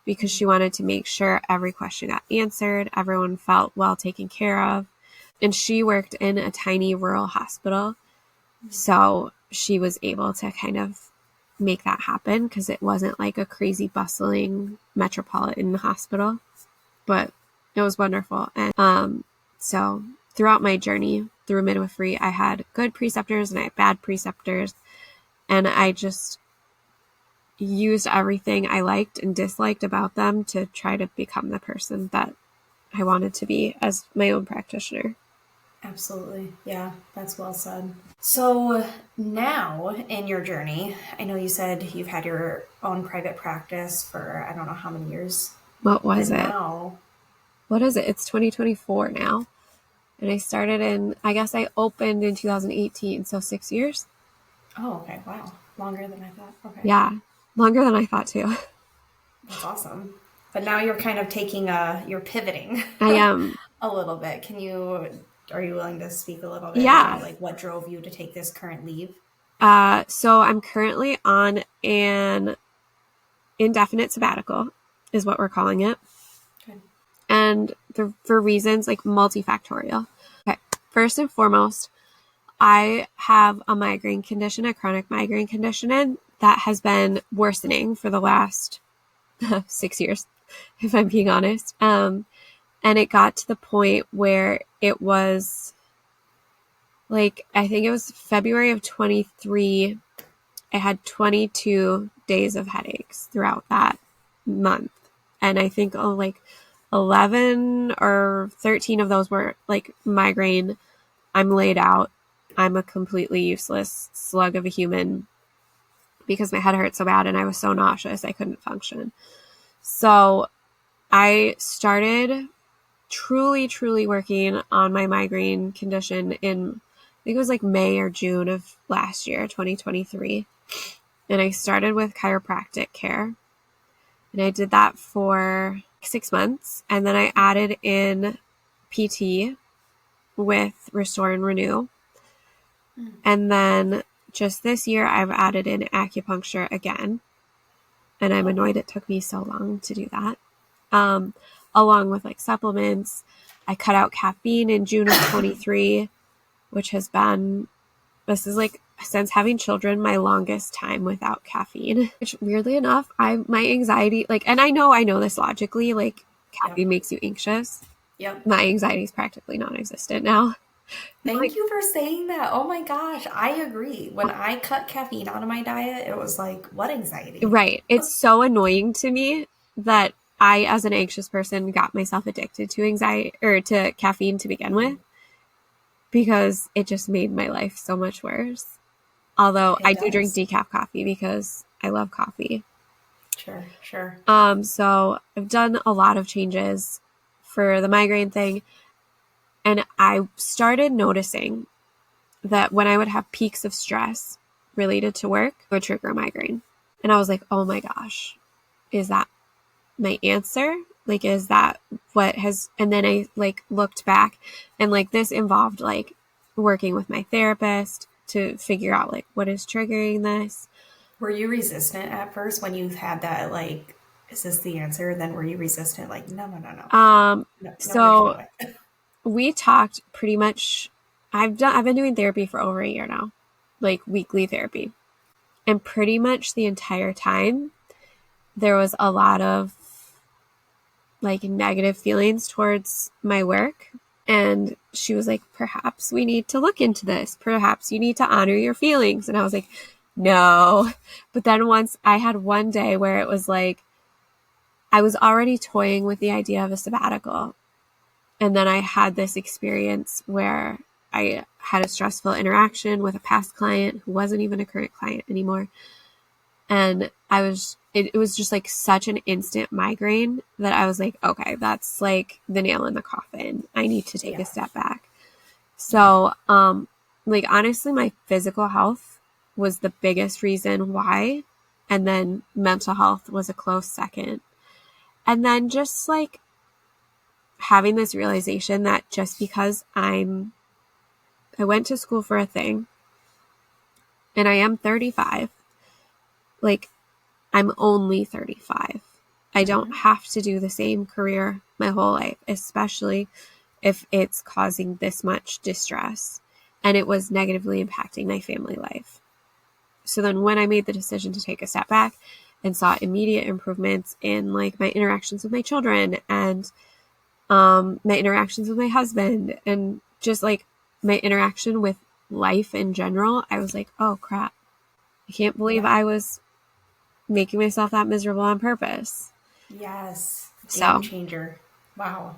because she wanted to make sure every question got answered, everyone felt well taken care of. And she worked in a tiny rural hospital. So she was able to kind of make that happen because it wasn't like a crazy bustling metropolitan hospital, but it was wonderful. And so throughout my journey through midwifery, I had good preceptors and I had bad preceptors, and I just used everything I liked and disliked about them to try to become the person that I wanted to be as my own practitioner. Absolutely. Yeah, that's well said. So now in your journey, I know you said you've had your own private practice for I don't know how many years. What was it? Now, what is it? It's 2024 now. And I started I guess I opened in 2018, so 6 years. Oh, okay. Wow. Longer than I thought. Okay. Yeah, longer than I thought too. That's awesome. But now you're kind of you're pivoting. I am. A little bit. Are you willing to speak a little bit Yeah. about like what drove you to take this current leave? So I'm currently on an indefinite sabbatical is what we're calling it. Good. And for reasons like multifactorial. Okay. First and foremost, I have a migraine condition, a chronic migraine condition that has been worsening for the last 6 years, if I'm being honest. And it got to the point where it was like, I think it was February of 23. I had 22 days of headaches throughout that month. And I think like 11 or 13 of those were like migraine. I'm laid out. I'm a completely useless slug of a human because my head hurt so bad and I was so nauseous I couldn't function. So I started truly working on my migraine condition in, I think it was like May or June of last year, 2023. And I started with chiropractic care. And I did that for 6 months. And then I added in PT with Restore and Renew. And then just this year, I've added in acupuncture again. And I'm annoyed it took me so long to do that. Along with like supplements. I cut out caffeine in June of 23, which has been, this is like since having children, my longest time without caffeine, which weirdly enough, my anxiety, like, and I know this logically, like caffeine makes you anxious. Yep. My anxiety is practically non-existent now. Thank you for saying that. Oh my gosh, I agree. When I cut caffeine out of my diet, it was like, what anxiety? Right. It's so annoying to me that I, as an anxious person, got myself addicted to anxiety or to caffeine to begin with, because it just made my life so much worse. Although I do drink decaf coffee because I love coffee. Sure. So I've done a lot of changes for the migraine thing. And I started noticing that when I would have peaks of stress related to work, it would trigger a migraine. And I was like, oh my gosh, is that my answer? Like, is that what has, and then I like looked back and like this involved like working with my therapist to figure out like what is triggering this. Were you resistant at first when you had that, like, is this the answer? Then were you resistant? Like, no. So we talked pretty much, I've been doing therapy for over a year now, like weekly therapy. And pretty much the entire time there was a lot of like negative feelings towards my work. And she was like, perhaps we need to look into this. Perhaps you need to honor your feelings. And I was like, no. But then once I had one day where it was like, I was already toying with the idea of a sabbatical. And then I had this experience where I had a stressful interaction with a past client who wasn't even a current client anymore. And it was just like such an instant migraine that I was like, okay, that's like the nail in the coffin. I need to take a step back. So, like honestly, my physical health was the biggest reason why. And then mental health was a close second. And then just like having this realization that just because I went to school for a thing and I am 35, like, I'm only 35. I don't have to do the same career my whole life, especially if it's causing this much distress and it was negatively impacting my family life. So then when I made the decision to take a step back and saw immediate improvements in like my interactions with my children and my interactions with my husband and just like my interaction with life in general, I was like, oh crap, I can't believe I was making myself that miserable on purpose. Yes. So, Game changer. Wow.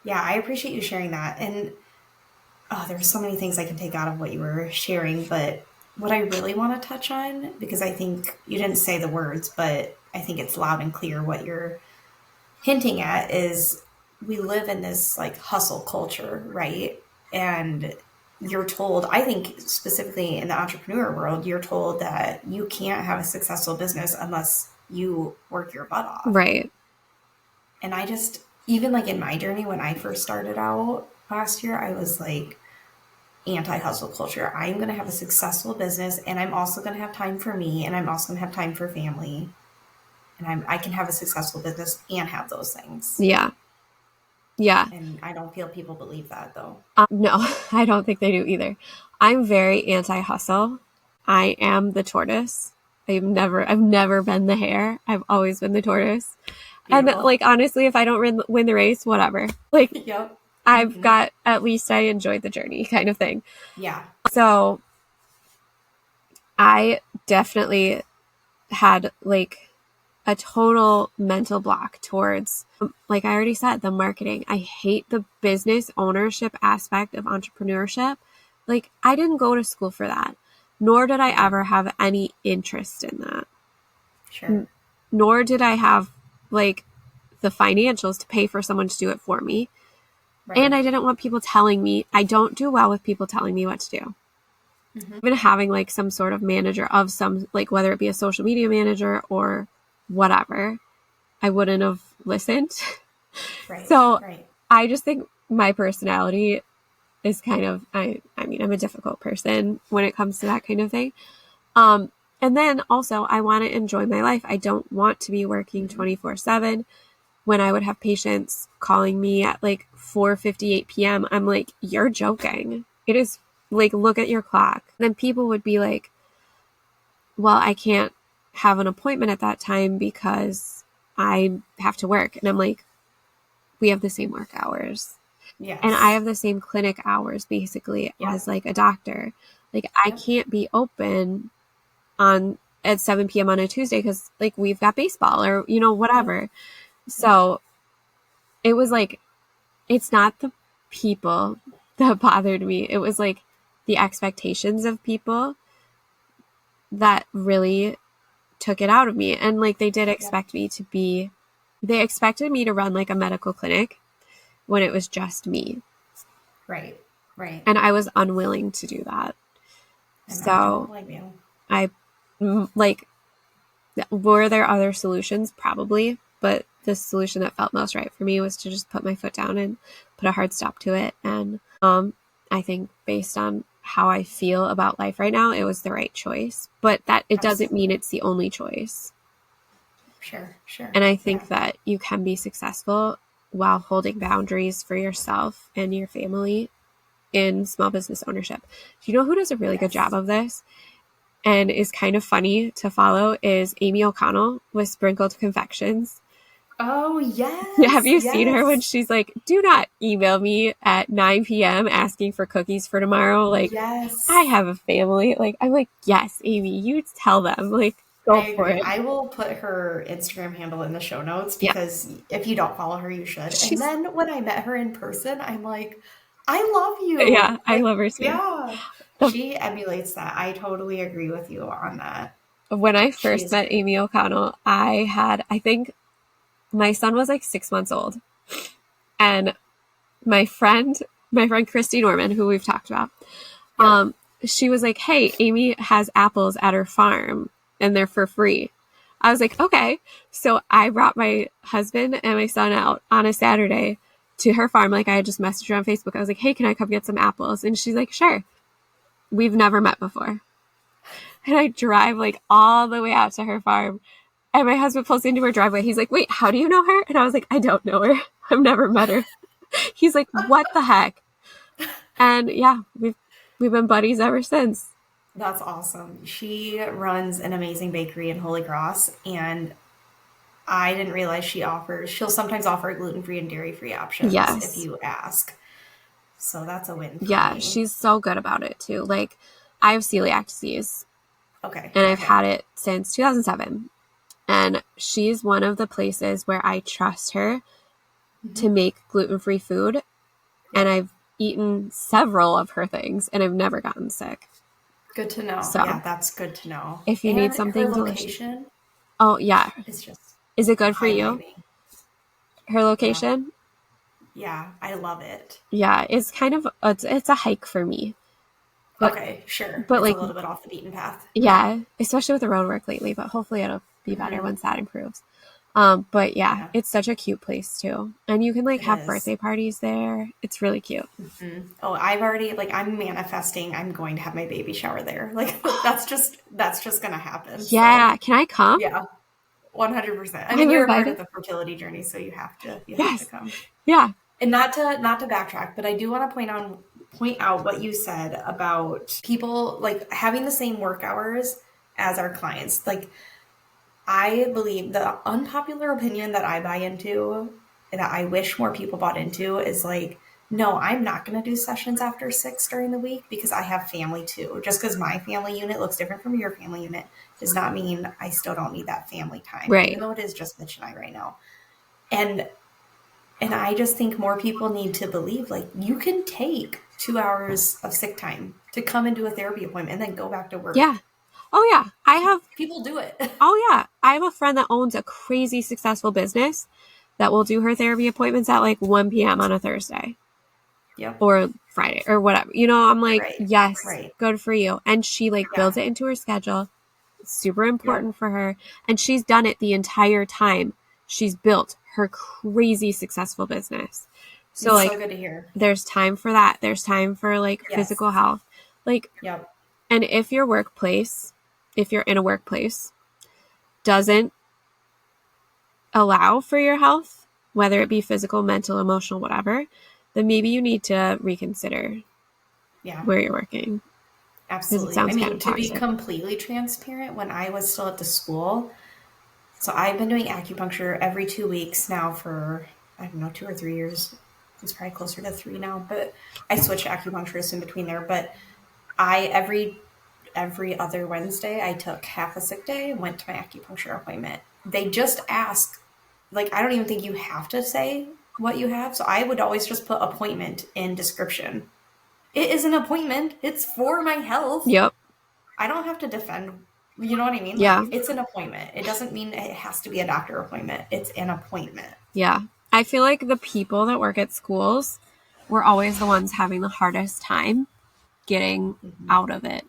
Yeah, I appreciate you sharing that. And there's so many things I can take out of what you were sharing, but what I really want to touch on, because I think you didn't say the words, but I think it's loud and clear what you're hinting at, is we live in this like hustle culture, right? And you're told, I think specifically in the entrepreneur world, you're told that you can't have a successful business unless you work your butt off. right. And I just, even like in my journey, when I first started out last year, I was like, anti-hustle culture. I'm going to have a successful business, and I'm also going to have time for me, and I'm also going to have time for family. And I can have a successful business and have those things. Yeah. Yeah. And I don't feel people believe that though. No, I don't think they do either. I'm very anti-hustle. I am the tortoise. I've never been the hare. I've always been the tortoise. Beautiful. And like, honestly, if I don't win the race, whatever. Like, yep. I've got, at least I enjoyed the journey kind of thing. Yeah. So I definitely had like a total mental block towards, like I already said, the marketing. I hate the business ownership aspect of entrepreneurship. Like, I didn't go to school for that, nor did I ever have any interest in that. Sure. Nor did I have like the financials to pay for someone to do it for me. Right. And I didn't want people telling me. I don't do well with people telling me what to do. Even having like some sort of manager of some, like whether it be a social media manager or whatever, I wouldn't have listened. Right. So I just think my personality is kind of, I mean, I'm a difficult person when it comes to that kind of thing. And then also I want to enjoy my life. I don't want to be working 24/7. When I would have patients calling me at like 4:58 p.m., I'm like, you're joking. It is like, look at your clock. Then people would be like, well, I can't have an appointment at that time because I have to work. And I'm like, we have the same work hours. Yes. And I have the same clinic hours basically as like a doctor. Like, I can't be open at 7 p.m. on a Tuesday because like we've got baseball or, you know, whatever. So it was like, it's not the people that bothered me. It was like the expectations of people that really took it out of me. And like, they did expect me to be, they expected me to run like a medical clinic when it was just me. Right. Right. And I was unwilling to do that. And so I like, were there other solutions? Probably. But the solution that felt most right for me was to just put my foot down and put a hard stop to it. And I think based on how I feel about life right now, it was the right choice. But that it doesn't mean it's the only choice. Sure. And I think that you can be successful while holding boundaries for yourself and your family in small business ownership. Do you know who does a really good job of this? And is kind of funny to follow is Amy O'Connell with Sprinkled Confections. Oh, yes. Have you seen her when she's like, do not email me at 9 p.m. asking for cookies for tomorrow? Like, I have a family. Like, I'm like, yes, Amy, you tell them. Like, go for it. I will put her Instagram handle in the show notes because if you don't follow her, you should. And then when I met her in person, I'm like, I love you. Yeah, like, I love her too. Yeah. She emulates that. I totally agree with you on that. When I first met Amy O'Connell, I think my son was like 6 months old. And my friend Christy Norman, who we've talked about, she was like, hey, Amy has apples at her farm and they're for free. I was like, okay. So I brought my husband and my son out on a Saturday to her farm. Like I had just messaged her on Facebook. I was like, hey, can I come get some apples? And she's like, sure. We've never met before. And I drive like all the way out to her farm. And my husband pulls into her driveway. He's like, wait, how do you know her? And I was like, I don't know her. I've never met her. He's like, what the heck? And yeah, we've been buddies ever since. That's awesome. She runs an amazing bakery in Holy Cross, and I didn't realize she'll sometimes offer gluten-free and dairy-free options if you ask. So that's a win for me. She's so good about it too. Like I have celiac disease. Okay. And I've had it since 2007. And she's one of the places where I trust her to make gluten-free food. And I've eaten several of her things and I've never gotten sick. Good to know. So, yeah, that's good to know. If you need something delicious. Oh, yeah. Is it good for you? Her location? Yeah, I love it. Yeah, it's kind of, it's a hike for me. But, okay, sure. But it's like a little bit off the beaten path. Yeah, especially with the road work lately, but hopefully it'll be better once that improves. But yeah, it's such a cute place too. And you can like have birthday parties there. It's really cute. Mm-hmm. Oh, I've already I'm manifesting. I'm going to have my baby shower there. Like that's just going to happen. Yeah. So. Can I come? Yeah. 100%. I mean, you're a part of the fertility journey, so you have to come. Yeah. And not to backtrack, but I do want to point out what you said about people like having the same work hours as our clients. Like I believe the unpopular opinion that I buy into and that I wish more people bought into is like, no, I'm not going to do sessions after 6 during the week because I have family too. Just because my family unit looks different from your family unit does not mean I still don't need that family time. Right. Even though it is just Mitch and I right now. And I just think more people need to believe like you can take 2 hours of sick time to come and do a therapy appointment and then go back to work. Yeah. Oh yeah. I have people do it. Oh yeah. I have a friend that owns a crazy successful business that will do her therapy appointments at like 1 p.m. on a Thursday. Yep. Or Friday or whatever. You know, I'm like, yes, good for you. And she like builds it into her schedule. It's super important for her. And she's done it the entire time she's built her crazy successful business. So it's like so good to hear. There's time for that. There's time for like physical health. Like and if you're in a workplace doesn't allow for your health, whether it be physical, mental, emotional, whatever, then maybe you need to reconsider where you're working. Absolutely. I mean, to be completely transparent, when I was still at the school, so I've been doing acupuncture every 2 weeks now for, I don't know, 2 or 3 years. It's probably closer to 3 now, but I switched acupuncturists in between there. But every other Wednesday, I took half a sick day and went to my acupuncture appointment. They just ask, like, I don't even think you have to say what you have. So I would always just put appointment in description. It is an appointment. It's for my health. Yep. I don't have to defend, you know what I mean? Yeah. Like, it's an appointment. It doesn't mean it has to be a doctor appointment. It's an appointment. Yeah. I feel like the people that work at schools were always the ones having the hardest time getting out of it.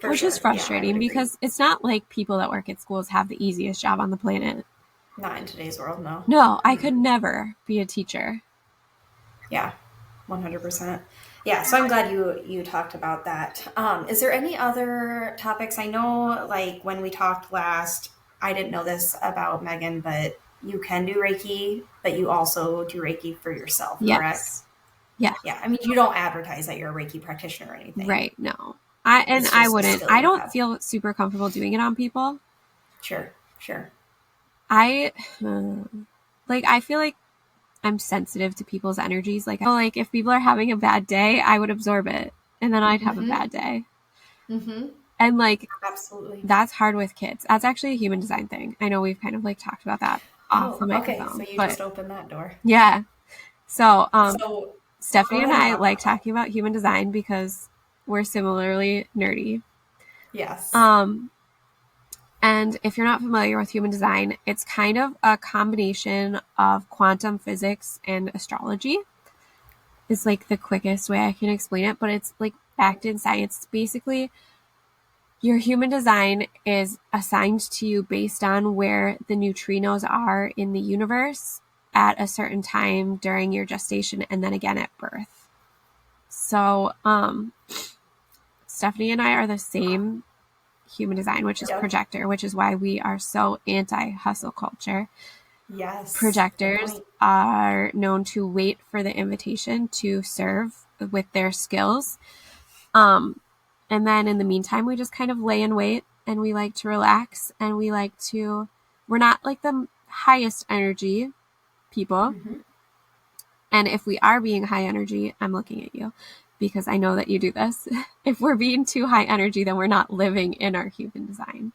Which is frustrating because it's not like people that work at schools have the easiest job on the planet. Not in today's world, no. No, I could never be a teacher. Yeah, 100%. Yeah, so I'm glad you talked about that. Is there any other topics? I know, like, when we talked last, I didn't know this about Megan, but you can do Reiki, but you also do Reiki for yourself, correct? Yeah. Yeah, I mean, you don't advertise that you're a Reiki practitioner or anything. Right, no. I wouldn't. I don't feel super comfortable doing it on people. Sure. I feel like I'm sensitive to people's energies. Like, I feel like if people are having a bad day, I would absorb it, and then I'd have a bad day. Mm-hmm. And like, absolutely, that's hard with kids. That's actually a human design thing. I know we've kind of like talked about that off the microphone. So you just opened that door. Yeah. So Stephanie and I like talking about human design because we're similarly nerdy. Yes. And if you're not familiar with human design, it's kind of a combination of quantum physics and astrology. It's like the quickest way I can explain it, but it's like backed in science. Basically, your human design is assigned to you based on where the neutrinos are in the universe at a certain time during your gestation and then again at birth. So Stephanie and I are the same human design, which is projector, which is why we are so anti-hustle culture. Yes. Projectors are known to wait for the invitation to serve with their skills. And then in the meantime, we just kind of lay in wait, and we like to relax, and we're not like the highest energy people. Mm-hmm. And if we are being high energy, I'm looking at you because I know that you do this. If we're being too high energy, then we're not living in our human design.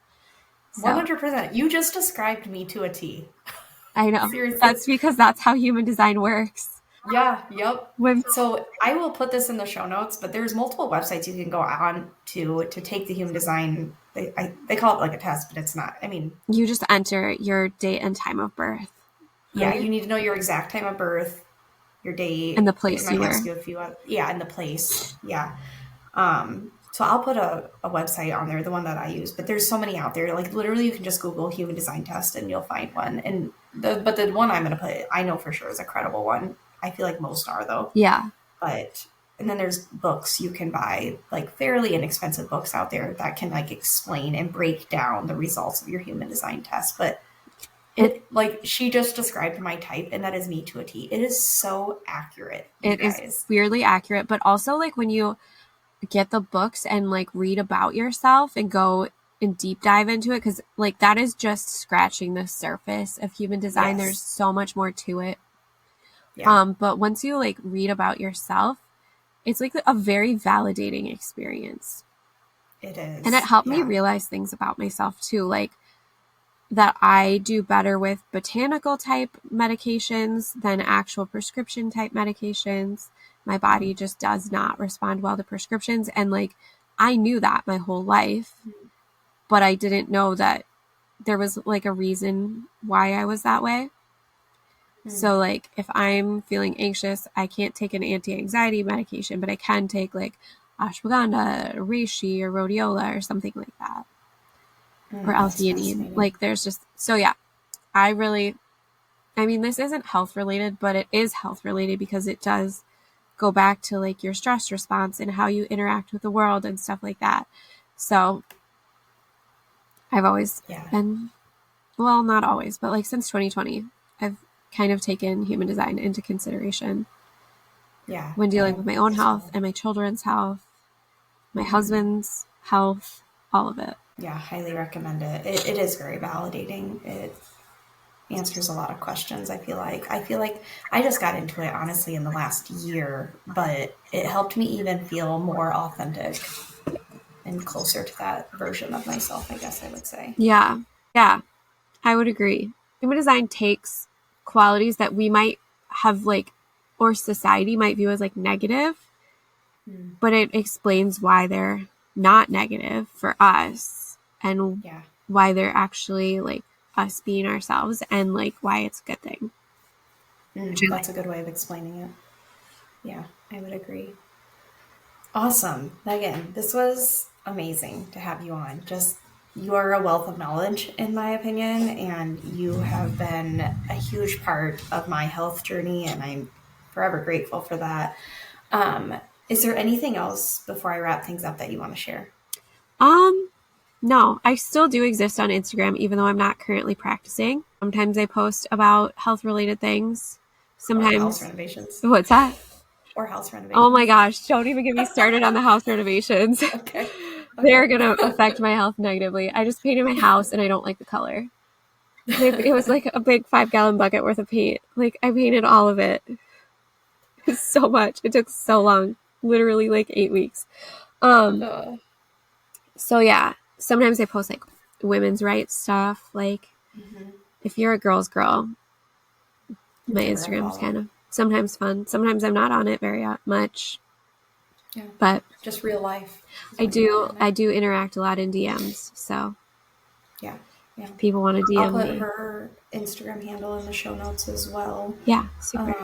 So, 100%. You just described me to a T. I know. Seriously. That's because that's how human design works. Yeah, yep. So I will put this in the show notes, but there's multiple websites you can go on to take the human design. They call it like a test, but it's not. I mean, you just enter your date and time of birth. Right? Yeah, you need to know your exact time of birth, your date, and the place you ask you a few. And the place. Yeah. So I'll put a website on there, the one that I use, but there's so many out there. Like literally you can just Google human design test and you'll find one. And but the one I'm going to put, I know for sure is a credible one. I feel like most are though. Yeah. And then there's books you can buy, like fairly inexpensive books out there that can like explain and break down the results of your human design test. But like she just described my type, and that is me to a T. It is so accurate. It is weirdly accurate, but also like when you get the books and like read about yourself and go and deep dive into it, because like that is just scratching the surface of human design. Yes. There's so much more to it. Yeah. But once you like read about yourself, it's like a very validating experience. It is. And it helped me realize things about myself too, like that I do better with botanical type medications than actual prescription type medications. My body just does not respond well to prescriptions. And like, I knew that my whole life, but I didn't know that there was like a reason why I was that way. So like if I'm feeling anxious, I can't take an anti-anxiety medication, but I can take like ashwagandha, reishi, or rhodiola or something like that. Or L-theanine. Like there's just, so yeah, I mean, this isn't health related, but it is health related because it does go back to like your stress response and how you interact with the world and stuff like that. So I've always been, well, not always, but like since 2020, I've kind of taken human design into consideration. Yeah. When dealing with my own health and my children's health, my husband's health, all of it. Yeah, highly recommend it. It is very validating. It answers a lot of questions, I feel like. I just got into it, honestly, in the last year, but it helped me even feel more authentic and closer to that version of myself, I guess I would say. Yeah. Yeah, I would agree. Human design takes qualities that we might have like, or society might view as like negative, but it explains why they're not negative for us and why they're actually like us being ourselves and like why it's a good thing. That's a good way of explaining it. Yeah, I would agree. Awesome. Megan, this was amazing to have you on. You are a wealth of knowledge, in my opinion, and you have been a huge part of my health journey, and I'm forever grateful for that. Is there anything else before I wrap things up that you want to share? No, I still do exist on Instagram, even though I'm not currently practicing. Sometimes I post about health-related things. Sometimes house renovations. What's that? Or house renovations. Oh my gosh, don't even get me started on the house renovations. Okay. They're going to affect my health negatively. I just painted my house and I don't like the color. It was like a big 5-gallon bucket worth of paint. Like I painted all of it. It's so much. It took so long. Literally like 8 weeks. So yeah, sometimes I post like women's rights stuff. Like if you're a girl's girl, my Instagram's kind of sometimes fun. Sometimes I'm not on it very much. Yeah. But just real life. I do interact a lot in DMs. So yeah. If people want to DM I'll put me. her Instagram handle in the show notes as well. Yeah, super.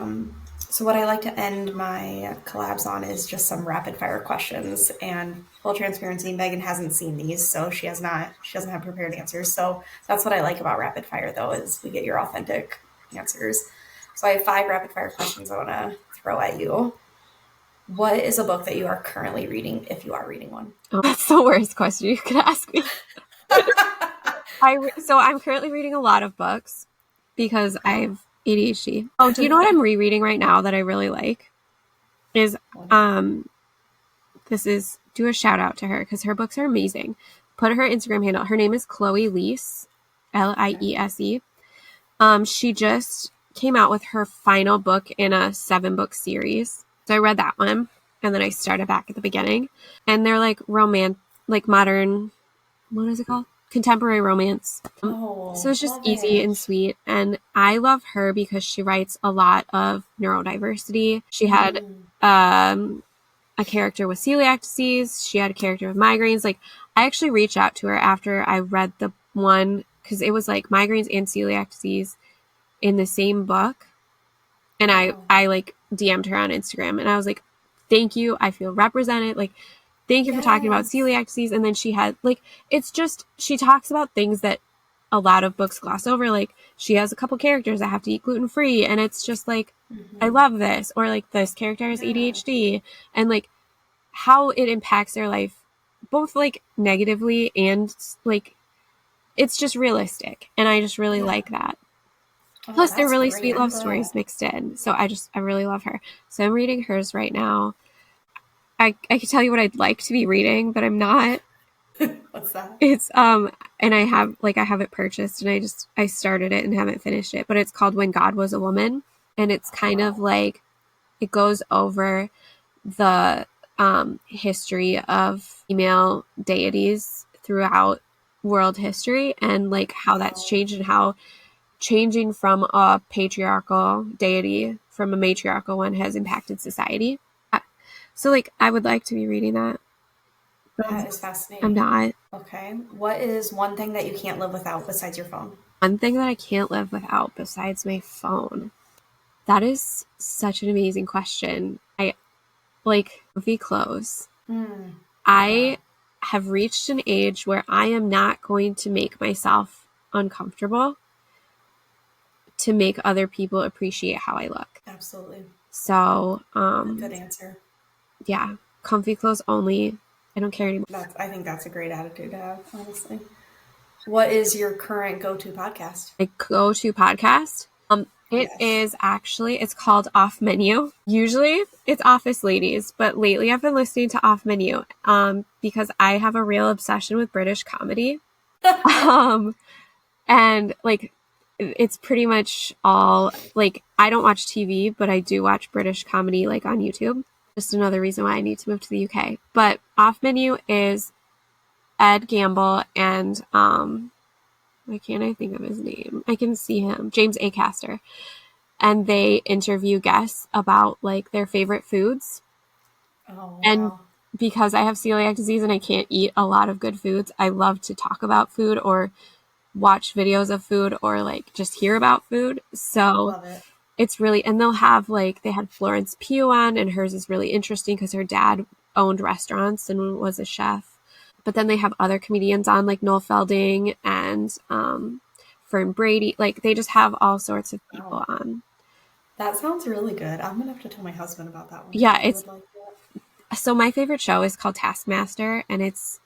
So what I like to end my collabs on is just some rapid fire questions. And full transparency, Megan hasn't seen these, so she doesn't have prepared answers. So that's what I like about rapid fire, though, is we get your authentic answers. So I have 5 rapid fire questions I want to throw at you. What is a book that you are currently reading, if you are reading one? Oh, that's the worst question you could ask me. So I'm currently reading a lot of books because I have ADHD. Oh, do you know what I'm rereading right now that I really like? Is this is, do a shout out to her because her books are amazing. Put her Instagram handle. Her name is Chloe Liese, Liese. She just came out with her final book in a 7-book series. So I read that one and then I started back at the beginning. And they're like modern, what is it called? Contemporary romance. So it's just easy and sweet. And I love her because she writes a lot of neurodiversity. She had a character with celiac disease. She had a character with migraines. Like, I actually reached out to her after I read the one, because it was like migraines and celiac disease in the same book. And I like DM'd her on Instagram and I was like, thank you. I feel represented. Like, thank you for talking about celiac disease. And then she had like, it's just, she talks about things that a lot of books gloss over. Like, she has a couple characters that have to eat gluten-free. And it's just like, I love this. Or like, this character has ADHD. And like, how it impacts their life, both like negatively and like, it's just realistic. And I just really like that. Plus, they're really sweet love stories mixed in. So I really love her. So I'm reading hers right now. I could tell you what I'd like to be reading, but I'm not. What's that? It's and I have it purchased and I started it and haven't finished it, but it's called When God Was a Woman. And it's kind of like, it goes over the history of female deities throughout world history and like how that's changed and how changing from a patriarchal deity from a matriarchal one has impacted society. So like, I would like to be reading that. That is fascinating. I'm not. Okay. What is one thing that you can't live without besides your phone? One thing that I can't live without besides my phone. That is such an amazing question. I like comfy clothes. I have reached an age where I am not going to make myself uncomfortable to make other people appreciate how I look. Absolutely. So, good answer. Yeah, comfy clothes only. I don't care anymore. I think that's a great attitude to have, honestly. What is your current go-to podcast? My go-to podcast? It is actually, it's called Off Menu. Usually it's Office Ladies, but lately I've been listening to Off Menu because I have a real obsession with British comedy. And like, it's pretty much all, like, I don't watch TV, but I do watch British comedy like on YouTube. Just another reason why I need to move to the UK. But Off Menu is Ed Gamble and why can't I think of his name? I can see him, James Acaster. And they interview guests about like their favorite foods. Oh, wow. And because I have celiac disease and I can't eat a lot of good foods, I love to talk about food or watch videos of food or like just hear about food. So it's really, and they'll have like, they had Florence Pugh on and hers is really interesting because her dad owned restaurants and was a chef. But then they have other comedians on like Noel Felding and Fern Brady. Like they just have all sorts of people on. That sounds really good. I'm going to have to tell my husband about that one. Yeah, it's so my favorite show is called Taskmaster and it's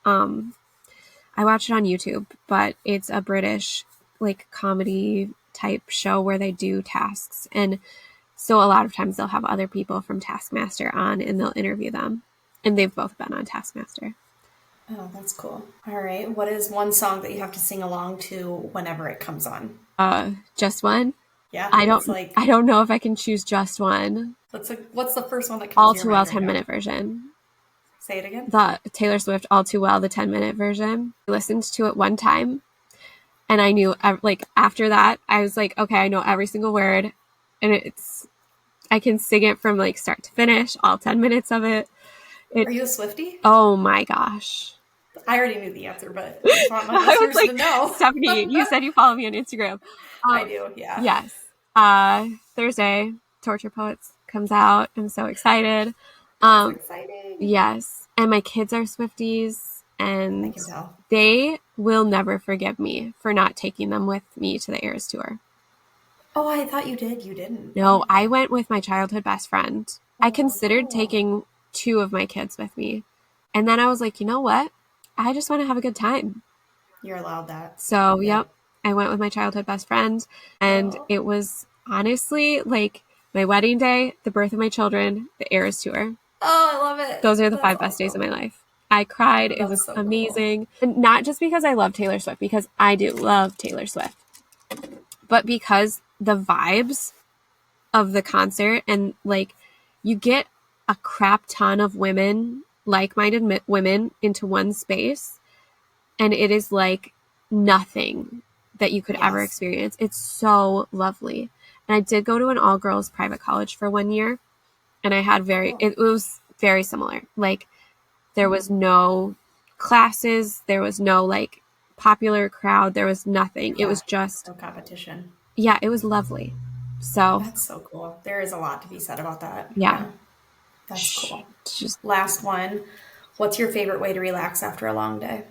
I watch it on YouTube, but it's a British like comedy type show where they do tasks. And so a lot of times they'll have other people from Taskmaster on and they'll interview them. And they've both been on Taskmaster. Oh, that's cool. All right. What is one song that you have to sing along to whenever it comes on? Just one? Yeah. I don't know if I can choose just one. What's the first one that comes All Too Well 10-minute version. Say it again. The Taylor Swift All Too Well, the 10-minute version. I listened to it one time and I knew like after that, I was like, okay, I know every single word and I can sing it from like start to finish, all 10 minutes of it. Are you a Swiftie? Oh my gosh. I already knew the answer, but I just want my listeners to know. Stephanie, you said you follow me on Instagram. I do, yeah. Yes. Thursday, Torture Poets comes out. I'm so excited. That's exciting. Yes. And my kids are Swifties and I can tell. They will never forgive me for not taking them with me to the Eras tour. Oh, I thought you did. You didn't. No, I went with my childhood best friend. I considered Oh. taking 2 of my kids with me. And then I was like, you know what? I just want to have a good time. You're allowed that. So, yep, I went with my childhood best friend. And Oh. it was honestly like my wedding day, the birth of my children, the Eras tour. Oh, I love it. Those are the That's 5 best days of awesome. my life. I cried. It That's was so amazing. And not just because I love Taylor Swift, because I do love Taylor Swift, but because the vibes of the concert and like you get a crap ton of women, like-minded women into one space, and it is like nothing that you could ever Yes. experience. It's so lovely. And I did go to an all-girls private college for 1 year, and I had it was very similar. Like there was no classes, there was no like popular crowd, there was nothing. It was just, no competition. yeah, it was lovely. So That's so cool. There is a lot to be said about that. yeah. That's cool. Just Last one. What's your favorite way to relax after a long day?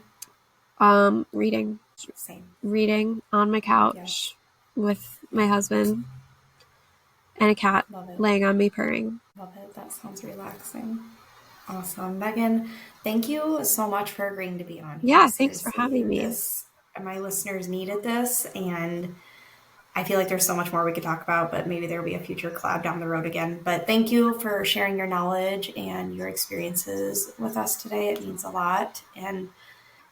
reading. Same. Reading on my couch with my husband and a cat laying on me purring. Love it. That sounds relaxing. Awesome. Megan, thank you so much for agreeing to be on here. Yeah, thanks for having me. My listeners needed this, and I feel like there's so much more we could talk about, but maybe there will be a future collab down the road again. But thank you for sharing your knowledge and your experiences with us today. It means a lot. And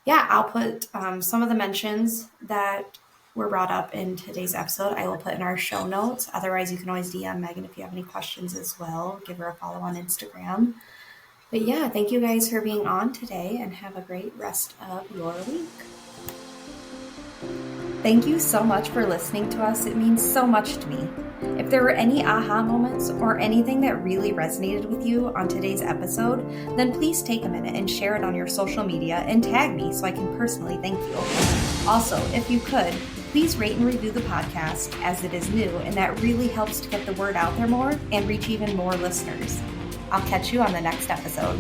yeah, I'll put some of the mentions that were brought up in today's episode. I will put in our show notes. Otherwise, you can always DM Megan if you have any questions as well. Give her a follow on Instagram. But yeah, thank you guys for being on today, and have a great rest of your week. Thank you so much for listening to us. It means so much to me. If there were any aha moments or anything that really resonated with you on today's episode, then please take a minute and share it on your social media and tag me so I can personally thank you. Also, if you could, please rate and review the podcast as it is new, and that really helps to get the word out there more and reach even more listeners. I'll catch you on the next episode.